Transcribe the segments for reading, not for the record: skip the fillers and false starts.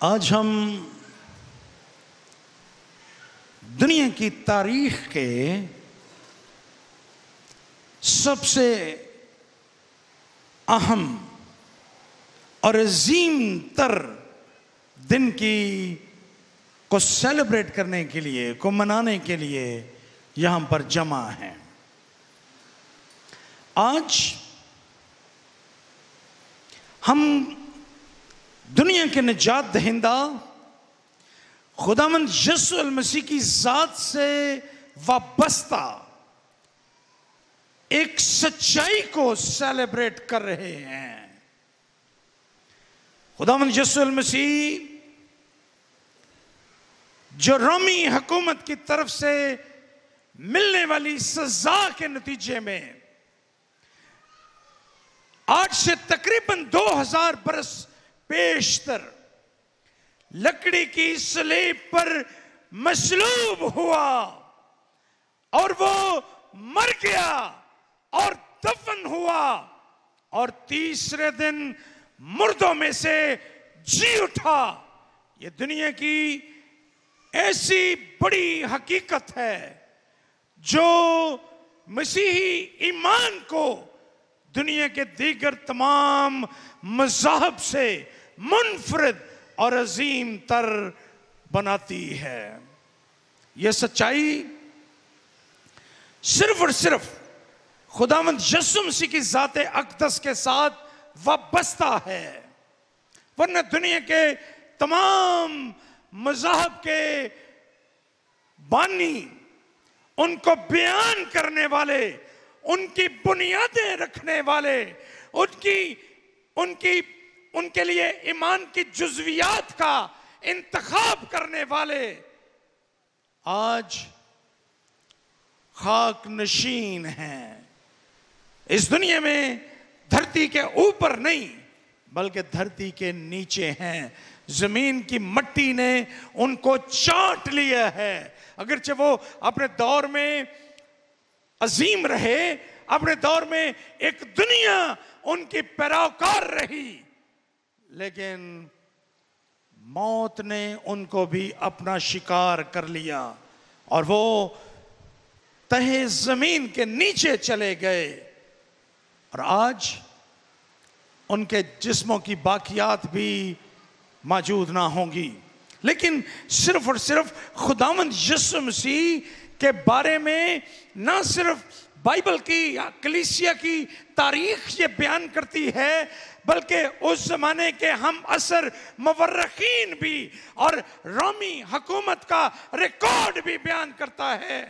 आज हम दुनिया की तारीख के सबसे अहम और अजीम तर दिन को सेलिब्रेट करने के लिए, को मनाने के लिए यहां पर जमा हैं। आज हम दुनिया के निजात दहिंदा खुदावंद यीशु अल मसीह की जात से वाबस्ता एक सच्चाई को सेलिब्रेट कर रहे हैं। खुदावंद यीशु अल मसीह जो रोमी हुकूमत की तरफ से मिलने वाली सजा के नतीजे में आज से तकरीबन 2000 बरस पेशतर लकड़ी की सलीब पर मसलूब हुआ और वो मर गया और दफन हुआ और तीसरे दिन मुर्दों में से जी उठा। ये दुनिया की ऐसी बड़ी हकीकत है जो मसीही ईमान को दुनिया के दीगर तमाम मज़हब से मुनफरिद और अजीम तर बनाती है। यह सच्चाई सिर्फ और सिर्फ खुदावंद यीशु मसीह की ज़ाते अक़दस के साथ वाबस्ता है, वरना दुनिया के तमाम मज़हब के बानी, उनको बयान करने वाले, उनकी बुनियादें रखने वाले, उनके लिए ईमान की जुज़वियात का इंतखाब करने वाले आज खाक नशीन हैं। इस दुनिया में धरती के ऊपर नहीं बल्कि धरती के नीचे हैं। जमीन की मट्टी ने उनको चाट लिया है। अगरचे वो अपने दौर में अजीम रहे, अपने दौर में एक दुनिया उनकी पैरोकार रही, लेकिन मौत ने उनको भी अपना शिकार कर लिया और वो तहे जमीन के नीचे चले गए और आज उनके जिस्मों की बाकियात भी मौजूद ना होंगी। लेकिन सिर्फ और सिर्फ खुदावंद यीशु मसीह के बारे में ना सिर्फ बाइबल की या कलीसिया की तारीख ये बयान करती है, बल्कि उस जमाने के हम असर मुवर्रिखीन भी और रोमी हुकूमत का रिकॉर्ड भी बयान करता है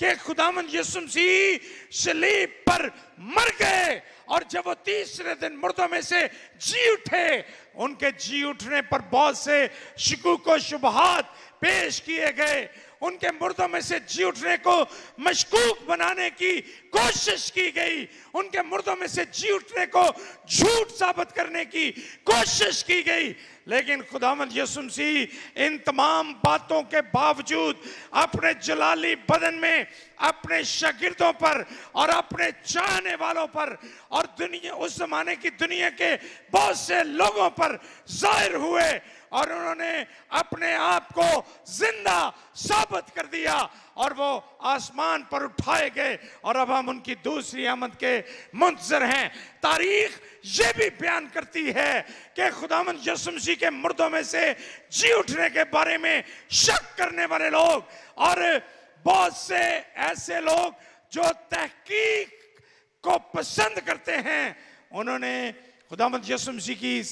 कि खुदावंद यीशु मसीह सलीब पर मर गए और जब वो तीसरे दिन मुर्दों में से जी उठे, उनके जी उठने पर बहुत से शिकूक व शुबहात पेश किए गए। उनके मुर्दों में से जी उठने को मशकूक बनाने की कोशिश की गई, उनके मुर्दों में से जी उठने को झूठ साबित करने की कोशिश की गई। लेकिन खुदावंद यीशु मसीह इन तमाम बातों के बावजूद अपने जलाली बदन में अपने शागिर्दों पर और अपने चाहने वालों पर और दुनिया, उस जमाने की दुनिया के बहुत से लोगों पर जाहिर हुए और उन्होंने अपने आप को जिंदा साबित कर दिया और वो आसमान पर उठाए गए और अब हम उनकी दूसरी आमद के मुंतज़िर हैं। तारीख ये भी बयान करती है कि खुदावंद यीशु मसीह के मुर्दों में से जी उठने के बारे में शक करने वाले लोग और बहुत से ऐसे लोग जो तहकीक को पसंद करते हैं, उन्होंने खुदावंद यीशु मसीह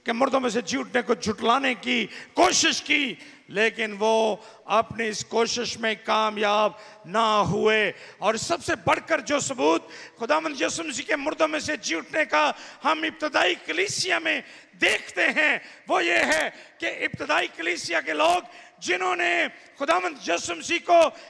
के मुर्दों में से जी उठने को झुटलाने की कोशिश की, लेकिन वो अपनी इस कोशिश में कामयाब ना हुए। और सबसे बढ़कर जो सबूत खुदावंद यीशु मसीह के मुर्दों में से जी उठने का हम इब्तदाई कलीसिया में देखते हैं, वो ये है कि इब्तदाई कलीसिया के लोग जिन्होंने खुदावंद यीशु मसीह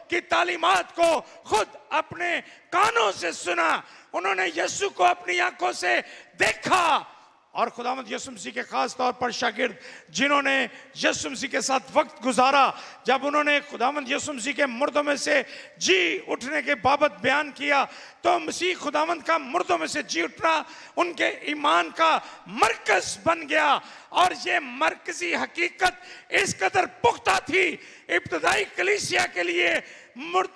की तालीमात को खुद अपने कानों से सुना, उन्होंने यीशु को अपनी आंखों से देखा और खुदावंद यीशु मसीह के खास तौर पर शागिर्द जिन्होंने यीशु मसीह के साथ वक्त गुजारा, जब उन्होंने खुदावंद यीशु मसीह के मुर्दों में से जी उठने के बाबत बयान किया, तो मसीह खुदावंद का मुर्दों में से जी उठना उनके ईमान का मरकज बन गया और ये मरकजी हकीकत इस कदर पुख्ता थी इब्तदाई कलीसिया के लिए,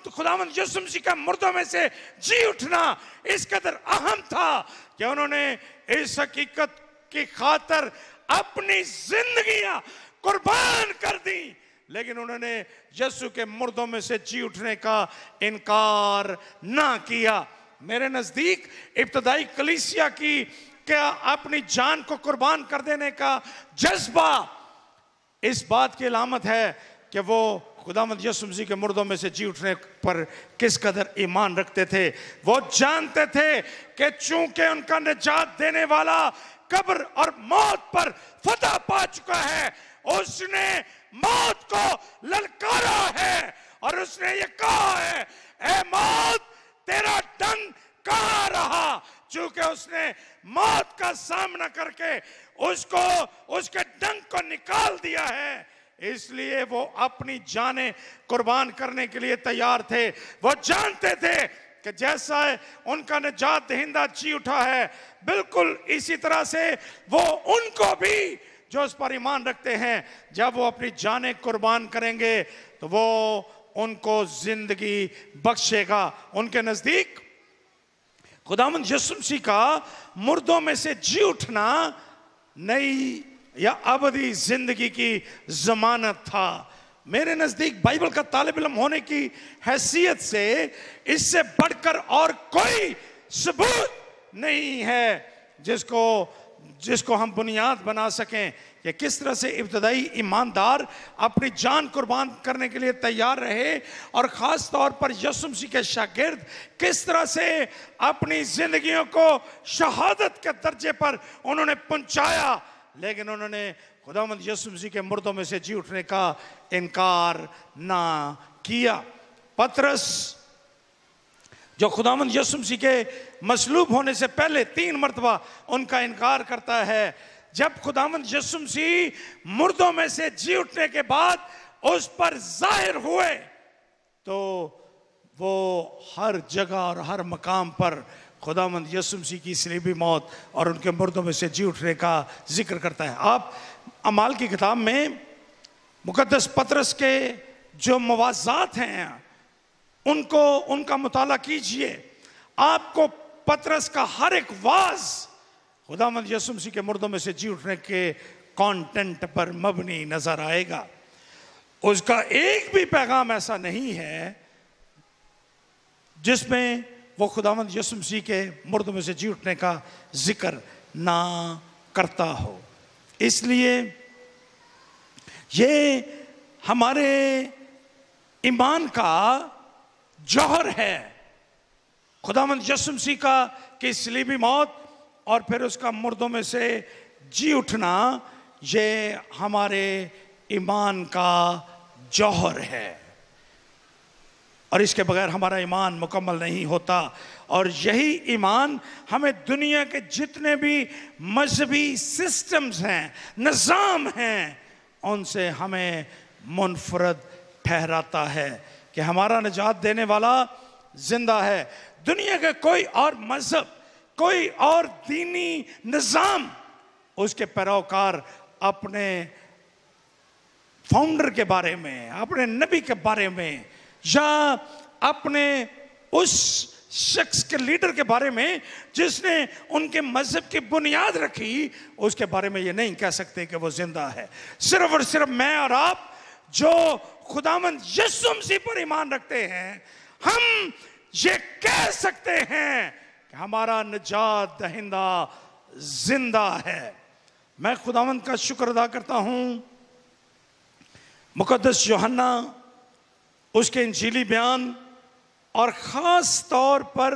खुदावंद यीशु मसीह का मुर्दों में से जी उठना इस कदर अहम था कि उन्होंने इस हकीकत की खातर अपनी जिंदगियां कुर्बान कर दी, लेकिन उन्होंने यीशु के मुर्दों में से जी उठने का इनकार ना किया। मेरे नजदीक इब्तदाई कलीसिया की क्या अपनी जान को कुर्बान कर देने का जज्बा इस बात की अलामत है कि वो खुदावंद यीशु मसीह के मुर्दों में से जी उठने पर किस कदर ईमान रखते थे। वो जानते थे कि चूंकि उनका निजात देने वाला कब्र और मौत पर फतह पा चुका है, उसने मौत को ललकारा है और उसने ये कहा है, ए मौत तेरा डंक कहां रहा। चूंकि उसने मौत का सामना करके उसके डंक को निकाल दिया है, इसलिए वो अपनी जानें कुर्बान करने के लिए तैयार थे। वो जानते थे कि जैसा उनका निजात दहिंदा जी उठा है, बिल्कुल इसी तरह से वो उनको भी जो उस पर ईमान रखते हैं, जब वो अपनी जानें कुर्बान करेंगे तो वो उनको जिंदगी बख्शेगा। उनके नजदीक खुदावंद यीशु मसीह का मुर्दों में से जी उठना नई या अबदी जिंदगी की जमानत था। मेरे नजदीक बाइबल का तालिब इल्म होने की हैसियत से इससे बढ़कर और कोई सबूत नहीं है जिसको हम बुनियाद बना सकें कि किस तरह से इब्तदाई ईमानदार अपनी जान कुर्बान करने के लिए तैयार रहे और ख़ास तौर पर यीशु मसीह के शागिर्द किस तरह से अपनी जिंदगियों को शहादत के दर्जे पर उन्होंने पहुंचाया, लेकिन उन्होंने खुदावंद यीशु मसीह के मुर्दों में से जी उठने का इनकार ना किया। पतरस जो खुदावंद यीशु मसीह के मसलूब होने से पहले 3 मरतबा उनका इनकार करता है, जब खुदावंद यीशु मसीह मुर्दों में से जी उठने के बाद उस पर जाहिर हुए तो वो हर जगह और हर मकाम पर खुदावंद यीशु मसीह की सलीबी मौत और उनके मुर्दों में से जी उठने का जिक्र करता है। आप अमाल की किताब में मुकद्दस पतरस के जो मवाज़ात हैं उनका मुताला कीजिए, आपको पतरस का हर एक वाज खुदावंद यीशु मसीह के मुर्दों में से जी उठने के कंटेंट पर मबनी नजर आएगा। उसका एक भी पैगाम ऐसा नहीं है जिसमें वो खुदावंद यीशु मसीह के मुर्दों में से जी उठने का जिक्र ना करता हो। इसलिए ये हमारे ईमान का जौहर है, खुदावंद यीशु मसीह का की सलीबी मौत और फिर उसका मुर्दों में से जी उठना, ये हमारे ईमान का जौहर है और इसके बगैर हमारा ईमान मुकम्मल नहीं होता। और यही ईमान हमें दुनिया के जितने भी मजहबी सिस्टम्स हैं, निज़ाम हैं, उनसे हमें मुनफरद ठहराता है कि हमारा निजात देने वाला जिंदा है। दुनिया के कोई और मजहब, कोई और दीनी निज़ाम, उसके पैरोकार अपने फाउंडर के बारे में, अपने नबी के बारे में या अपने उस शख्स के लीडर के बारे में जिसने उनके मजहब की बुनियाद रखी, उसके बारे में ये नहीं कह सकते कि वो जिंदा है। सिर्फ और सिर्फ मैं और आप जो खुदावंद यीशु मसीह पर ईमान रखते हैं, हम ये कह सकते हैं कि हमारा निजात दहिंदा जिंदा है। मैं खुदावंद का शुक्र अदा करता हूं, मुकद्दस यूहन्ना उसके इंजीली बयान और ख़ास तौर पर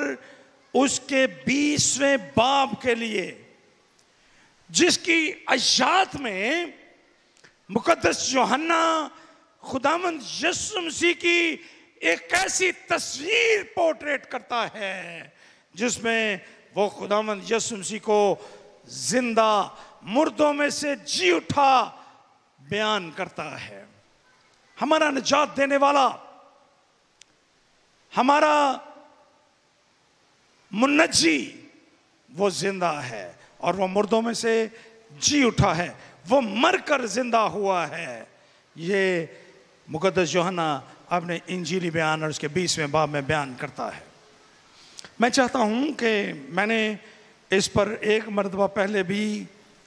उसके 20वें बाब के लिए, जिसकी आयत में मुकद्दस यूहन्ना खुदावंद यीशु मसीह की एक ऐसी तस्वीर पोर्ट्रेट करता है जिसमें वो खुदावंद यीशु मसीह को जिंदा मुर्दों में से जी उठा बयान करता है। हमारा निजात देने वाला, हमारा मुन्नजी वो जिंदा है और वो मुर्दों में से जी उठा है। वो मरकर जिंदा हुआ है। ये मुकद्दस यूहन्ना अपने इंजीली बयान और उसके 20वें बाब में बयान करता है। मैं चाहता हूं कि मैंने इस पर एक मरतबा पहले भी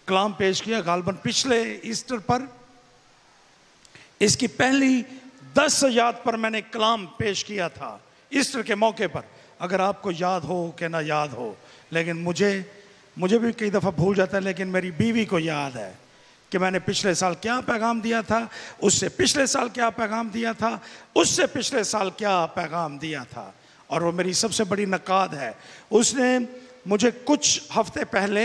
कलाम पेश किया, गालबन पिछले ईस्टर पर। इसकी पहली 10 आयत पर मैंने कलाम पेश किया था ईस्टर के मौके पर, अगर आपको याद हो कि ना याद हो। लेकिन मुझे भी कई दफ़ा भूल जाता है, लेकिन मेरी बीवी को याद है कि मैंने पिछले साल क्या पैगाम दिया था, उससे पिछले साल क्या पैगाम दिया था, उससे पिछले साल क्या पैगाम दिया था। और वो मेरी सबसे बड़ी नकाद है। उसने मुझे कुछ हफ्ते पहले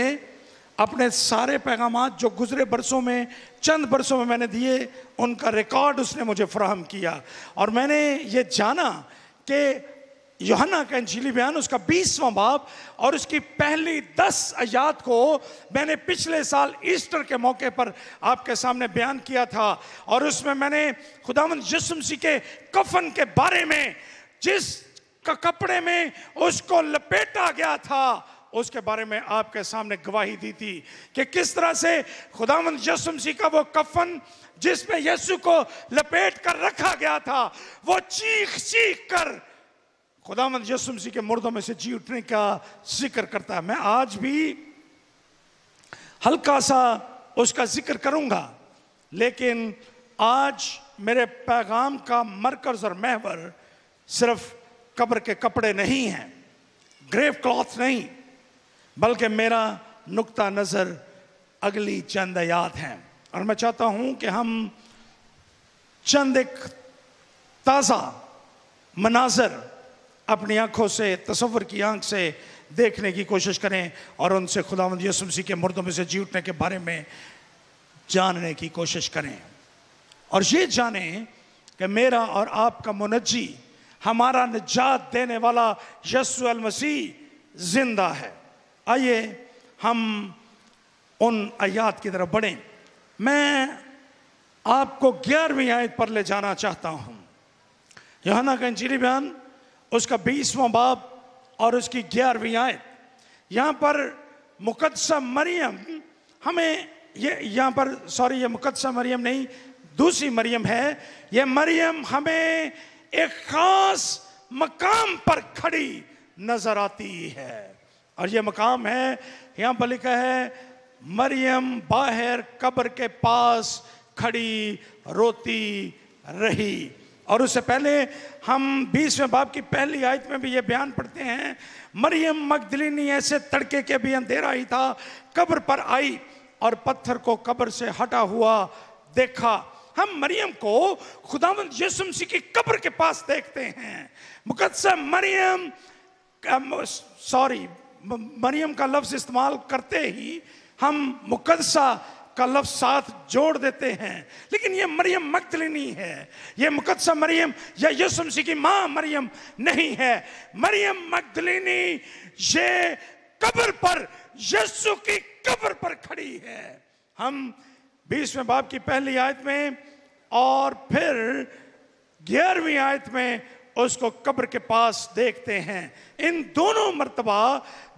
अपने सारे पैगामात जो गुजरे बरसों में, चंद बरसों में मैंने दिए, उनका रिकॉर्ड उसने मुझे फराहम किया। और मैंने ये जाना कि यूहन्ना का इंजीली बयान उसका 20वां बाब और उसकी पहली 10 आयत को मैंने पिछले साल ईस्टर के मौके पर आपके सामने बयान किया था। और उसमें मैंने खुदावंद यीशु मसीह के कफन के बारे में, जिस कपड़े में उसको लपेटा गया था, उसके बारे में आपके सामने गवाही दी थी कि किस तरह से खुदावंद यीशु मसीह का वो कफन जिसमें यीशु को लपेट कर रखा गया था, वो चीख चीख कर खुदावंद यीशु मसीह के मुर्दों में से जी उठने का जिक्र करता है। मैं आज भी हल्का सा उसका जिक्र करूंगा, लेकिन आज मेरे पैगाम का मरकज और महवर सिर्फ कब्र के कपड़े नहीं हैं, ग्रेव क्लॉथ नहीं, बल्कि मेरा नुक्ता नजर अगली चंद आयत हैं। और मैं चाहता हूं कि हम चंद एक ताजा मनाजर अपनी आंखों से, तसव्वुर की आंख से देखने की कोशिश करें और उनसे खुदावंद यीशु मसीह के मुर्दों में से जी उठने के बारे में जानने की कोशिश करें। और ये जानें कि मेरा और आपका मुनज्जी, हमारा निजात देने वाला यीशु अल मसीह जिंदा है। आइए हम उन आयत की तरफ बढ़ें। मैं आपको 11वीं आयत पर ले जाना चाहता हूं। यूहन्ना का इंजीली बयान उसका 20वां बाब और उसकी 11वीं आयत। यहां पर मुकद्दसा मरियम हमें यहां पर ये मुकद्दसा मरियम नहीं, दूसरी मरियम है। ये मरियम हमें एक खास मकाम पर खड़ी नजर आती है। और ये मकाम है, यहां पर लिखा है, मरियम बाहर कब्र के पास खड़ी रोती रही। और उससे पहले हम 20वें बाब की पहली आयत में भी ये बयान पढ़ते हैं, मरियम मगदलीनी ऐसे तड़के के भी अंधेरा ही था, कब्र पर आई और पत्थर को कब्र से हटा हुआ देखा। हम मरियम को खुदावंद यीशु मसीह की कब्र के पास देखते हैं। मुकद्दसा मरियम का लफ्ज इस्तेमाल करते ही हम मुकद्दसा का लफ्ज साथ जोड़ देते हैं, लेकिन ये मरियम मगदलीनी है। ये मुकद्दसा मरियम या यीशु मसीह की मां मरियम नहीं है। मरियम मगदलीनी ये कब्र पर, यीशु की कब्र पर खड़ी है। हम 20वें बाब की पहली आयत में और फिर 11वीं आयत में उसको कब्र के पास देखते हैं। इन दोनों मर्तबा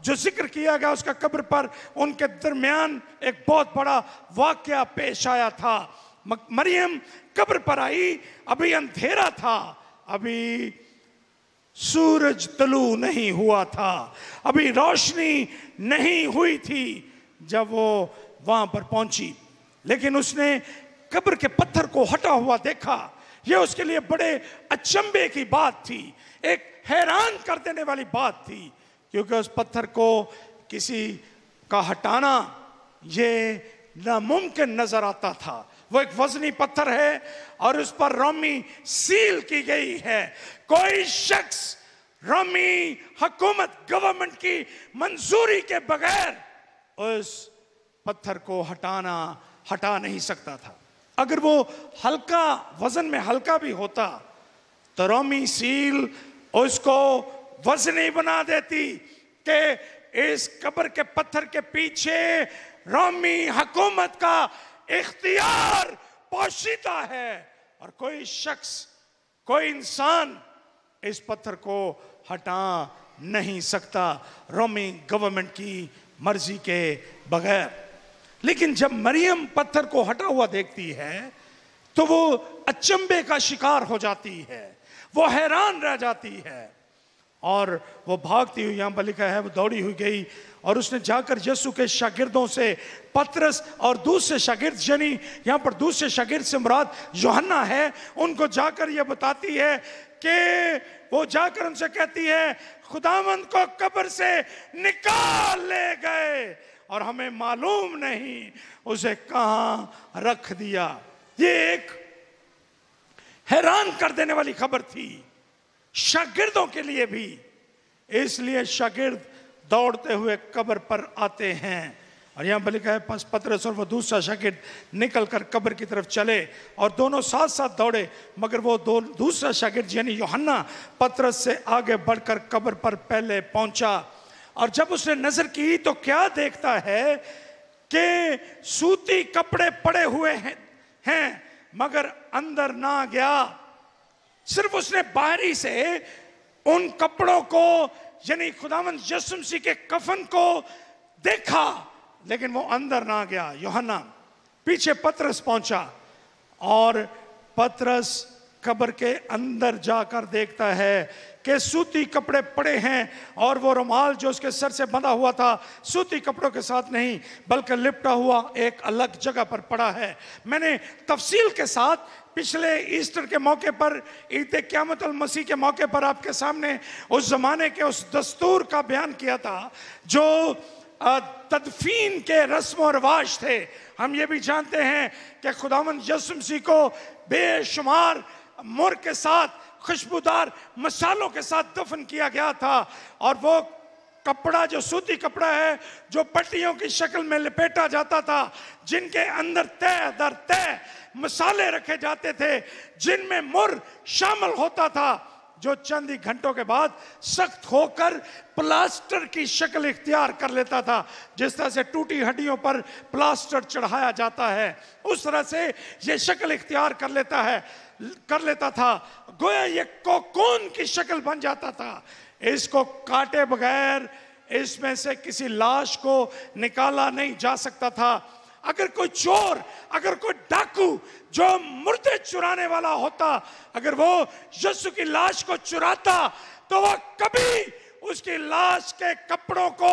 जो जिक्र किया गया उसका कब्र पर, उनके दरमियान एक बहुत बड़ा वाकया पेश आया था। मरियम कब्र पर आई, अभी अंधेरा था, अभी सूरज तलू नहीं हुआ था, अभी रोशनी नहीं हुई थी जब वो वहां पर पहुंची। लेकिन उसने कब्र के पत्थर को हटा हुआ देखा। यह उसके लिए बड़े अचंभे की बात थी, एक हैरान कर देने वाली बात थी, क्योंकि उस पत्थर को किसी का हटाना ये नामुमकिन नजर आता था। वो एक वजनी पत्थर है और उस पर रोमी सील की गई है। कोई शख्स रोमी हुकूमत, गवर्नमेंट की मंजूरी के बगैर उस पत्थर को हटा नहीं सकता था। अगर वो हल्का, वजन में हल्का भी होता तो रोमी सील उसको वजनी बना देती कि इस कब्र के पत्थर के पीछे रोमी हुकूमत का इख्तियार पोशीदा है और कोई शख्स, कोई इंसान इस पत्थर को हटा नहीं सकता रोमी गवर्नमेंट की मर्जी के बगैर। लेकिन जब मरियम पत्थर को हटा हुआ देखती है तो वो अचंभे का शिकार हो जाती है, वो हैरान रह जाती है और वो भागती हुई, यहां पर लिखा है, वो दौड़ी हुई गई और उसने जाकर यीशु के शागिर्दों से, पतरस और दूसरे शागिर्द, यानी यहां पर दूसरे शागिर्द से मुराद यूहन्ना है, उनको जाकर ये बताती है कि वो जाकर उनसे कहती है खुदावंद को कब्र से निकाल ले गए और हमें मालूम नहीं उसे कहां रख दिया। ये एक हैरान कर देने वाली खबर थी शागिर्दों के लिए भी, इसलिए शागिर्द दौड़ते हुए कब्र पर आते हैं और यहां पर लिखा है पतरस और वो दूसरा शागिर्द निकलकर कब्र की तरफ चले और दोनों साथ साथ दौड़े, मगर वो दूसरा शागिर्द यानी यूहन्ना पतरस से आगे बढ़कर कब्र पर पहले पहुंचा और जब उसने नजर की तो क्या देखता है कि सूती कपड़े पड़े हुए हैं मगर अंदर ना गया। सिर्फ उसने बाहरी से उन कपड़ों को यानी खुदावंद यीशु मसीह के कफन को देखा, लेकिन वो अंदर ना गया। यूहन्ना पीछे पतरस पहुंचा और पतरस कब्र के अंदर जाकर देखता है कि सूती कपड़े पड़े हैं और वो रुमाल जो उसके सर से बंधा हुआ था सूती कपड़ों के साथ नहीं बल्कि लिपटा हुआ एक अलग जगह पर पड़ा है। मैंने तफसील के साथ पिछले ईस्टर के मौके पर, ईद क़यामत अल मसीह के मौके पर आपके सामने उस जमाने के उस दस्तूर का बयान किया था जो तदफीन के रस्म और रिवाज थे। हम ये भी जानते हैं कि खुदावंद यीशु मसीह को बेशुमार मुर के साथ, खुशबूदार मसालों के साथ दफन किया गया था और वो कपड़ा जो सूती कपड़ा है जो पट्टियों की शक्ल में लपेटा जाता था, जिनके अंदर तय दर तय मसाले रखे जाते थे, जिनमें मुर शामिल होता था, जो चंद ही घंटों के बाद सख्त होकर प्लास्टर की शक्ल इख्तियार कर लेता था। जिस तरह से टूटी हड्डियों पर प्लास्टर चढ़ाया जाता है उस तरह से ये शक्ल इख्तियार कर लेता था। गोया ये कोकून की शक्ल बन जाता था। इसको काटे बगैर इसमें से किसी लाश को निकाला नहीं जा सकता था। अगर कोई चोर, अगर कोई डाकू जो मुर्दे चुराने वाला होता, अगर वो यीशु की लाश को चुराता तो वह कभी उसकी लाश के कपड़ों को,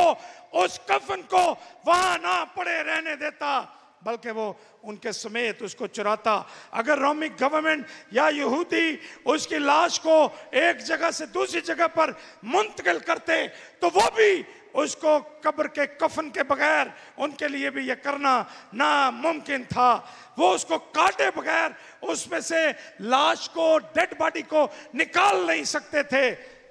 उस कफन को वहां ना पड़े रहने देता, बल्कि वो उनके समेत उसको चुराता। अगर रोमी गवर्नमेंट या यहूदी उसकी लाश को एक जगह से दूसरी जगह पर मुंतकिल करते तो वो भी उसको कब्र के कफन के बगैर उनके लिए भी यह करना नामुमकिन था। वो उसको काटे बगैर उसमें से लाश को, डेड बॉडी को निकाल नहीं सकते थे।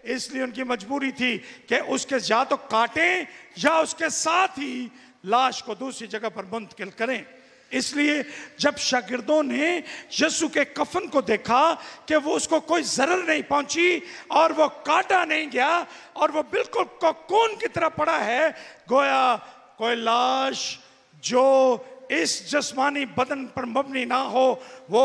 इसलिए उनकी मजबूरी थी कि उसके या तो काटें या उसके साथ ही लाश को दूसरी जगह पर मुंतकिल करें। इसलिए जब शागिर्दों ने यीशु के कफन को देखा कि वो उसको कोई जरर नहीं पहुंची और वो काटा नहीं गया और वो बिल्कुल कोकून की तरह पड़ा है, गोया कोई लाश जो इस जिस्मानी बदन पर मबनी ना हो, वो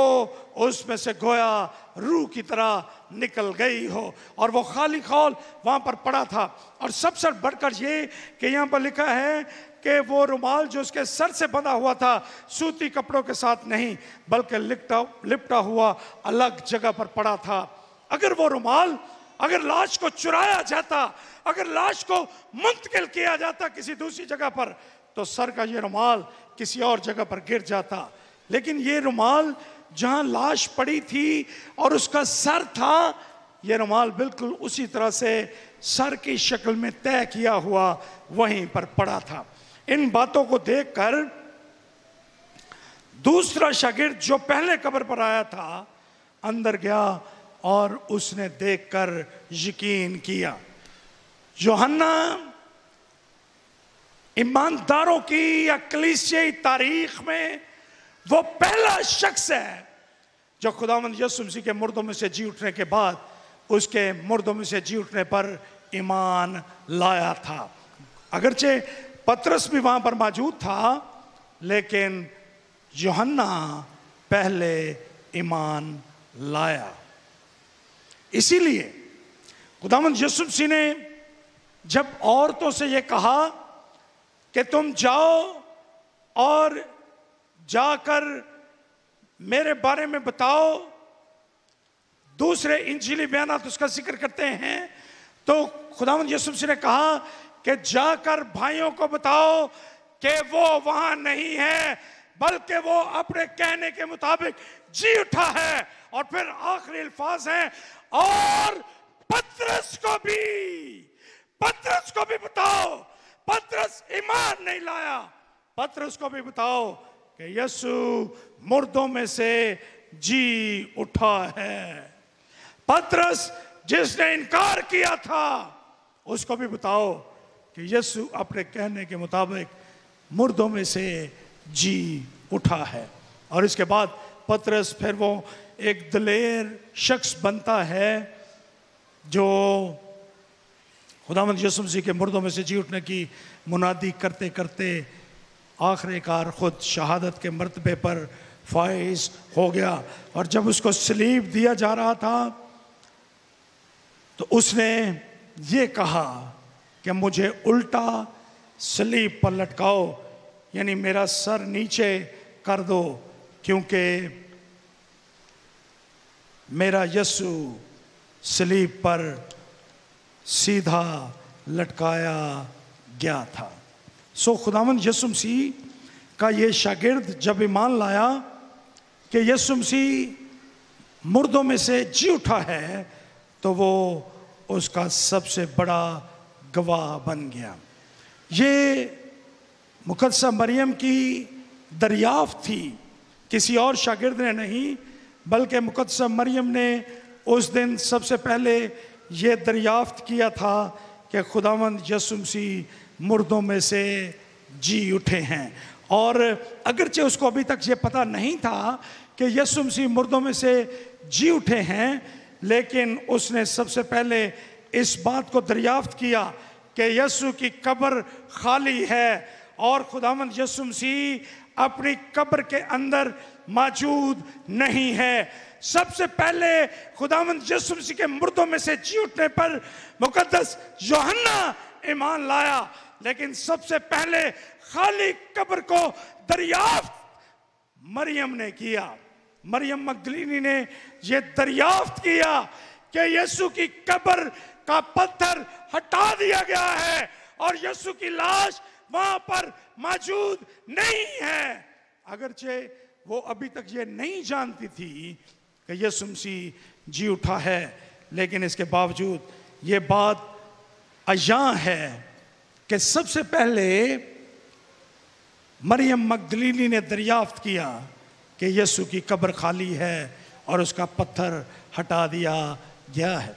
उसमें से गोया रूह की तरह निकल गई हो और वो खाली खौल वहां पर पड़ा था। और सबसे बढ़कर ये कि यहाँ पर लिखा है कि वो रुमाल जो उसके सर से बंधा हुआ था सूती कपड़ों के साथ नहीं बल्कि लिपटा हुआ अलग जगह पर पड़ा था। अगर वो रुमाल, अगर लाश को चुराया जाता, अगर लाश को मुंतकिल किया जाता किसी दूसरी जगह पर, तो सर का ये रुमाल किसी और जगह पर गिर जाता। लेकिन ये रुमाल जहां लाश पड़ी थी और उसका सर था, ये रुमाल बिल्कुल उसी तरह से सर की शक्ल में तय किया हुआ वहीं पर पड़ा था। इन बातों को देखकर दूसरा शागिर्द जो पहले कब्र पर आया था अंदर गया और उसने देखकर यकीन किया। यूहन्ना ईमानदारों की या कलीसियाई तारीख में वो पहला शख्स है जो खुदावंद यीशु मसीह के मुर्दों में से जी उठने के बाद उसके मुर्दों में से जी उठने पर ईमान लाया था। अगरचे पतरस भी वहां पर मौजूद था, लेकिन यूहन्ना पहले ईमान लाया। इसीलिए खुदावंद यीशु मसीह ने जब औरतों से यह कहा कि तुम जाओ और जाकर मेरे बारे में बताओ। दूसरे इंजीली बयानात उसका जिक्र करते हैं। तो खुदावंद यीशु मसीह ने कहा कि जाकर भाइयों को बताओ कि वो वहां नहीं है, बल्कि वो अपने कहने के मुताबिक जी उठा है। और फिर आखिरी अल्फाज हैं, और पतरस को भी बताओ। पतरस ईमान नहीं लाया, पतरस को भी बताओ कि यीशु मुर्दों में से जी उठा है। पतरस जिसने इनकार किया था, उसको भी बताओ कि यीशु अपने कहने के मुताबिक मुर्दों में से जी उठा है। और इसके बाद पतरस फिर वो एक दिलेर शख्स बनता है जो खुदावंद यीशु मसीह के मुर्दों में से जी उठने की मुनादी करते करते आखिरकार खुद शहादत के मर्तबे पर फाइज हो गया। और जब उसको सलीब दिया जा रहा था तो उसने ये कहा कि मुझे उल्टा सलीब पर लटकाओ, यानी मेरा सर नीचे कर दो, क्योंकि मेरा यीशु सलीब पर सीधा लटकाया गया था। सो खुदावंद यीशु मसीह का ये शागिर्द जब ईमान लाया कि यीशु मसीह मुर्दों में से जी उठा है, तो वो उसका सबसे बड़ा गवाह बन गया। ये मुकद्दसा मरियम की दरियाफ्त थी, किसी और शागिर्द ने नहीं, बल्कि मुकद्दसा मरियम ने उस दिन सबसे पहले ये दरियाफ्त किया था कि खुदावंद यीशु मसीह मुर्दों में से जी उठे हैं। और अगरचे उसको अभी तक ये पता नहीं था कि यीशु मसीह मुर्दों में से जी उठे हैं, लेकिन उसने सबसे पहले इस बात को दरियाफ्त किया कि यीशु की कब्र खाली है और खुदावंद यीशु मसीह अपनी कब्र के अंदर मौजूद नहीं है। सबसे पहले खुदावंद यीशु मसीह के मुर्दों में से जी उठने पर मुकद्दस यूहन्ना ईमान लाया, लेकिन सबसे पहले खाली कब्र को दरियाफ्त मरियम ने किया। मरियम मगदलीनी ने यह दरियाफ्त किया कि यीशु की कब्र का पत्थर हटा दिया गया है और यीशु की लाश वहां पर मौजूद नहीं है। अगरचे वो अभी तक ये नहीं जानती थी कि यीशु मसीह जी उठा है, लेकिन इसके बावजूद ये बात अयां है कि सबसे पहले मरियम मगदलीनी ने दरियाफ्त किया कि यीशु की कब्र खाली है और उसका पत्थर हटा दिया गया है।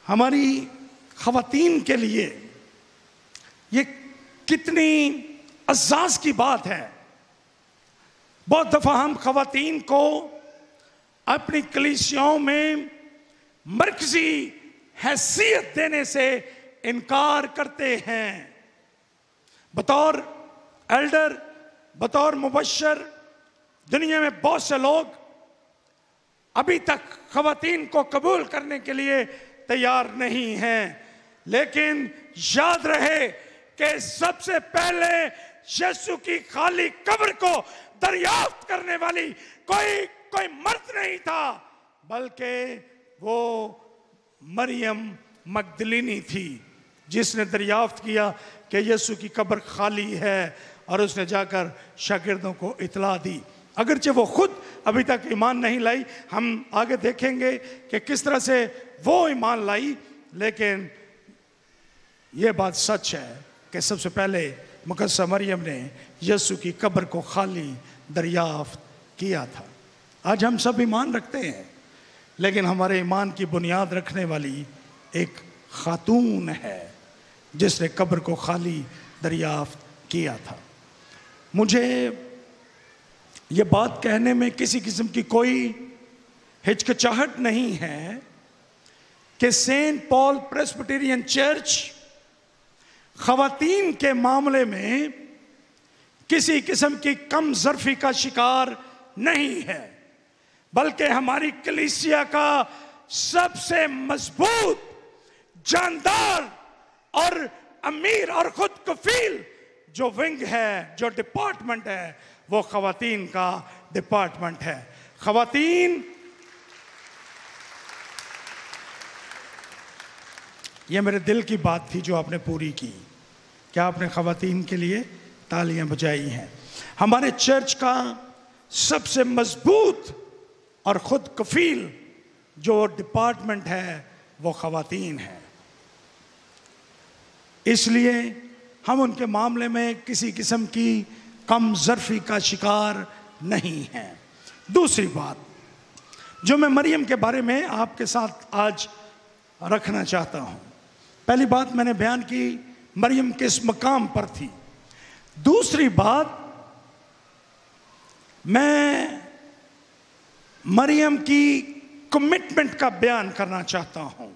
हमारी ख़वातीन के लिए ये कितनी अज़ाज़ की बात है। बहुत दफ़ा हम ख़वातीन को अपनी कलीसियाओं में मरकज़ी हैसियत देने से इनकार करते हैं। बतौर एल्डर, बतौर मुबश्शिर, दुनिया में बहुत से लोग अभी तक ख़वातीन को कबूल करने के लिए तैयार नहीं हैं, लेकिन याद रहे कि सबसे पहले यीशु की खाली कब्र को दरियाफ्त करने वाली कोई मर्द नहीं था, बल्कि वो मरियम मगदलीनी थी जिसने दरियाफ्त किया कि यीशु की कब्र खाली है और उसने जाकर शागिर्दों को इतला दी। अगरचे वो खुद अभी तक ईमान नहीं लाई, हम आगे देखेंगे कि किस तरह से वो ईमान लाई, लेकिन ये बात सच है कि सबसे पहले मुकद्दसा मरियम ने यीशु की कब्र को खाली दरियाफ्त किया था। आज हम सब ईमान रखते हैं, लेकिन हमारे ईमान की बुनियाद रखने वाली एक खातून है जिसने कब्र को खाली दरियाफ्त किया था। मुझे ये बात कहने में किसी किस्म की कोई हिचकिचाहट नहीं है कि सेंट पॉल प्रेस्बिटेरियन चर्च ख़वातीन के मामले में किसी किस्म की कम ज़र्फ़ी का शिकार नहीं है, बल्कि हमारी कलीसिया का सबसे मजबूत, जानदार और अमीर और खुद कफील जो विंग है, जो डिपार्टमेंट है, वो खवातीन का डिपार्टमेंट है। खवातीन, ये मेरे दिल की बात थी जो आपने पूरी की। क्या आपने खवातीन के लिए तालियां बजाई हैं? हमारे चर्च का सबसे मजबूत और खुद कफील जो डिपार्टमेंट है वो खवातीन है। इसलिए हम उनके मामले में किसी किस्म की कमजरफी का शिकार नहीं हैं। दूसरी बात जो मैं मरियम के बारे में आपके साथ आज रखना चाहता हूं, पहली बात मैंने बयान की मरियम किस मकाम पर थी। दूसरी बात, मैं मरियम की कमिटमेंट का बयान करना चाहता हूं,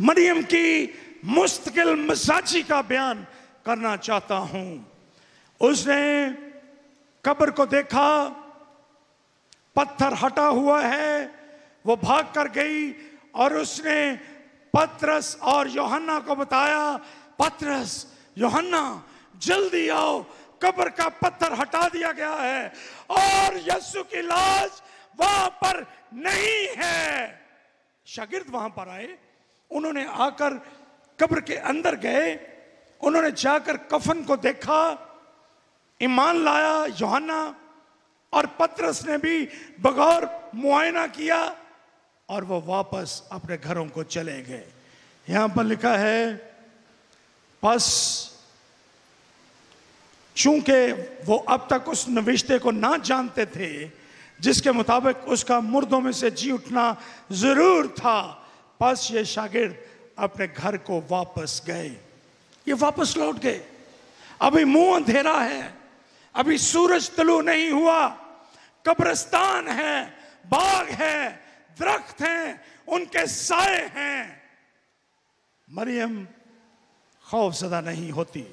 मरियम की मुस्तकिल मिजाजी का बयान करना चाहता हूं। उसने कब्र को देखा, पत्थर हटा हुआ है, वो भाग कर गई और उसने पतरस और यूहन्ना को बताया, पतरस, यूहन्ना, जल्दी आओ, कब्र का पत्थर हटा दिया गया है और यीशु की लाश वहां पर नहीं है। शागिर्द वहां पर आए, उन्होंने आकर कब्र के अंदर गए, उन्होंने जाकर कफन को देखा, ईमान लाया। यूहन्ना और पतरस ने भी बगौर मुआयना किया और वो वापस अपने घरों को चले गए। यहां पर लिखा है, बस चूंकि वो अब तक उस नविश्ते को ना जानते थे जिसके मुताबिक उसका मुर्दों में से जी उठना जरूर था, बस ये शागिर्द अपने घर को वापस गए। ये वापस लौट गए। अभी मुंह अंधेरा है, अभी सूरज तुलू नहीं हुआ, कब्रिस्तान है, बाग है, दरख्त हैं, उनके साए हैं। मरियम खौफजदा नहीं होती।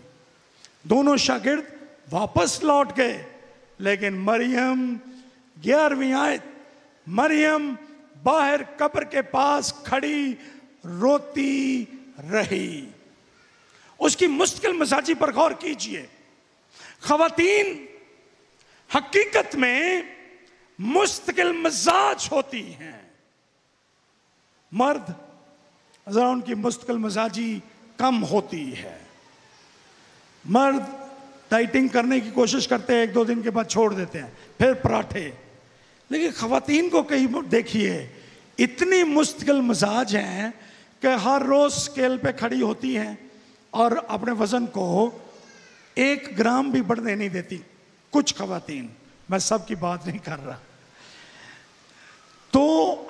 दोनों शागिर्द वापस लौट गए, लेकिन मरियम 11वीं आयत, मरियम बाहर कब्र के पास खड़ी रोती रही। उसकी मुश्किल मिजाजी पर गौर कीजिए। खवातीन हकीकत में मुश्किल मिजाज होती हैं, मर्द जरा उनकी मुश्किल मिजाजी कम होती है। मर्द डाइटिंग करने की कोशिश करते हैं, 1-2 दिन के बाद छोड़ देते हैं, फिर पराठे। लेकिन खवातीन को कहीं देखिए, इतनी मुश्किल मिजाज हैं कि हर रोज स्केल पे खड़ी होती हैं और अपने वजन को 1 ग्राम भी बढ़ने नहीं देती। कुछ खवातीन, मैं सबकी बात नहीं कर रहा। तो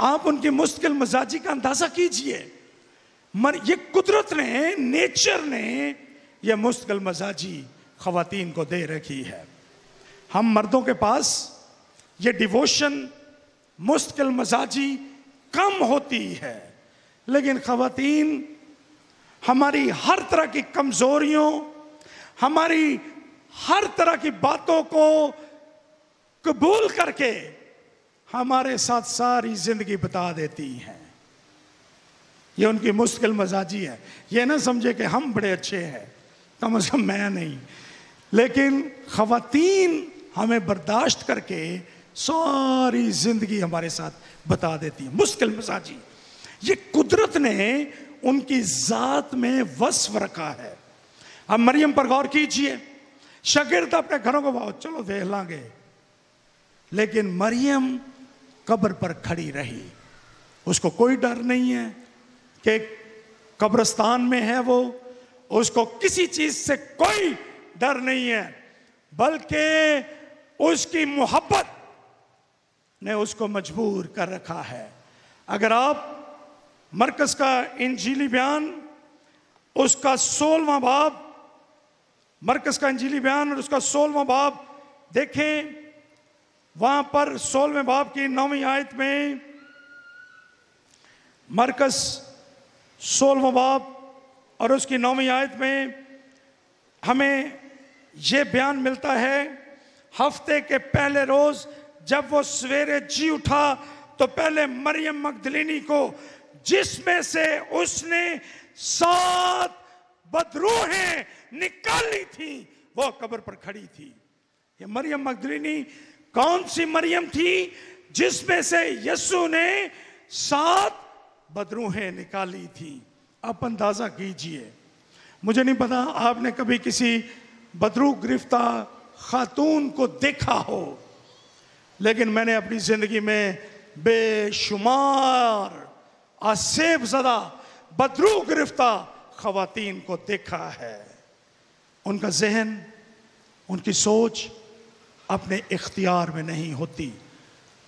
आप उनकी मुश्किल मिजाजी का अंदाजा कीजिए। ये कुदरत ने, नेचर ने यह मुश्किल मिजाजी खवातीन को दे रखी है। हम मर्दों के पास ये डिवोशन, मुश्किल मिजाजी कम होती है, लेकिन खवातीन हमारी हर तरह की कमजोरियों, हमारी हर तरह की बातों को कबूल करके हमारे साथ सारी जिंदगी बिता देती हैं। ये उनकी मुश्किल मिजाजी है। ये ना समझे कि हम बड़े अच्छे हैं, कम से कम मैं नहीं, लेकिन खवातीन हमें बर्दाश्त करके सारी जिंदगी हमारे साथ बता देती है। मुश्किल मिजाजी, ये कुदरत ने उनकी जात में वस्फ रखा है। अब मरियम पर गौर कीजिए। शागिर्द अपने घरों को बहुत चलो देख लांगे, लेकिन मरियम कब्र पर खड़ी रही। उसको कोई डर नहीं है कि कब्रिस्तान में है वो, उसको किसी चीज से कोई डर नहीं है, बल्कि उसकी मोहब्बत ने उसको मजबूर कर रखा है। अगर आप मरकज का इंजीली बयान उसका 16वां बाब, मरकज का इंजीली बयान और उसका 16वां बाब देखें, वहां पर 16वें बाब की 9वीं आयत में, मरकज 16वां बाब और उसकी 9वीं आयत में हमें यह बयान मिलता है, हफ्ते के पहले रोज जब वो सवेरे जी उठा तो पहले मरियम मगदलिनी को, जिसमें से उसने 7 बदरूहें निकाली थी, वो कब्र पर खड़ी थी। ये मरियम मगदलीनी कौन सी मरियम थी जिसमें से यीशु ने 7 बदरूहें निकाली थी? आप अंदाजा कीजिए। मुझे नहीं पता आपने कभी किसी बदरू गिरफ्ता खातून को देखा हो, लेकिन मैंने अपनी जिंदगी में बेशुमार आसेब ज़दा बदरू गिरफ्ता खवातीन को देखा है। उनका जहन, उनकी सोच अपने इख्तियार में नहीं होती।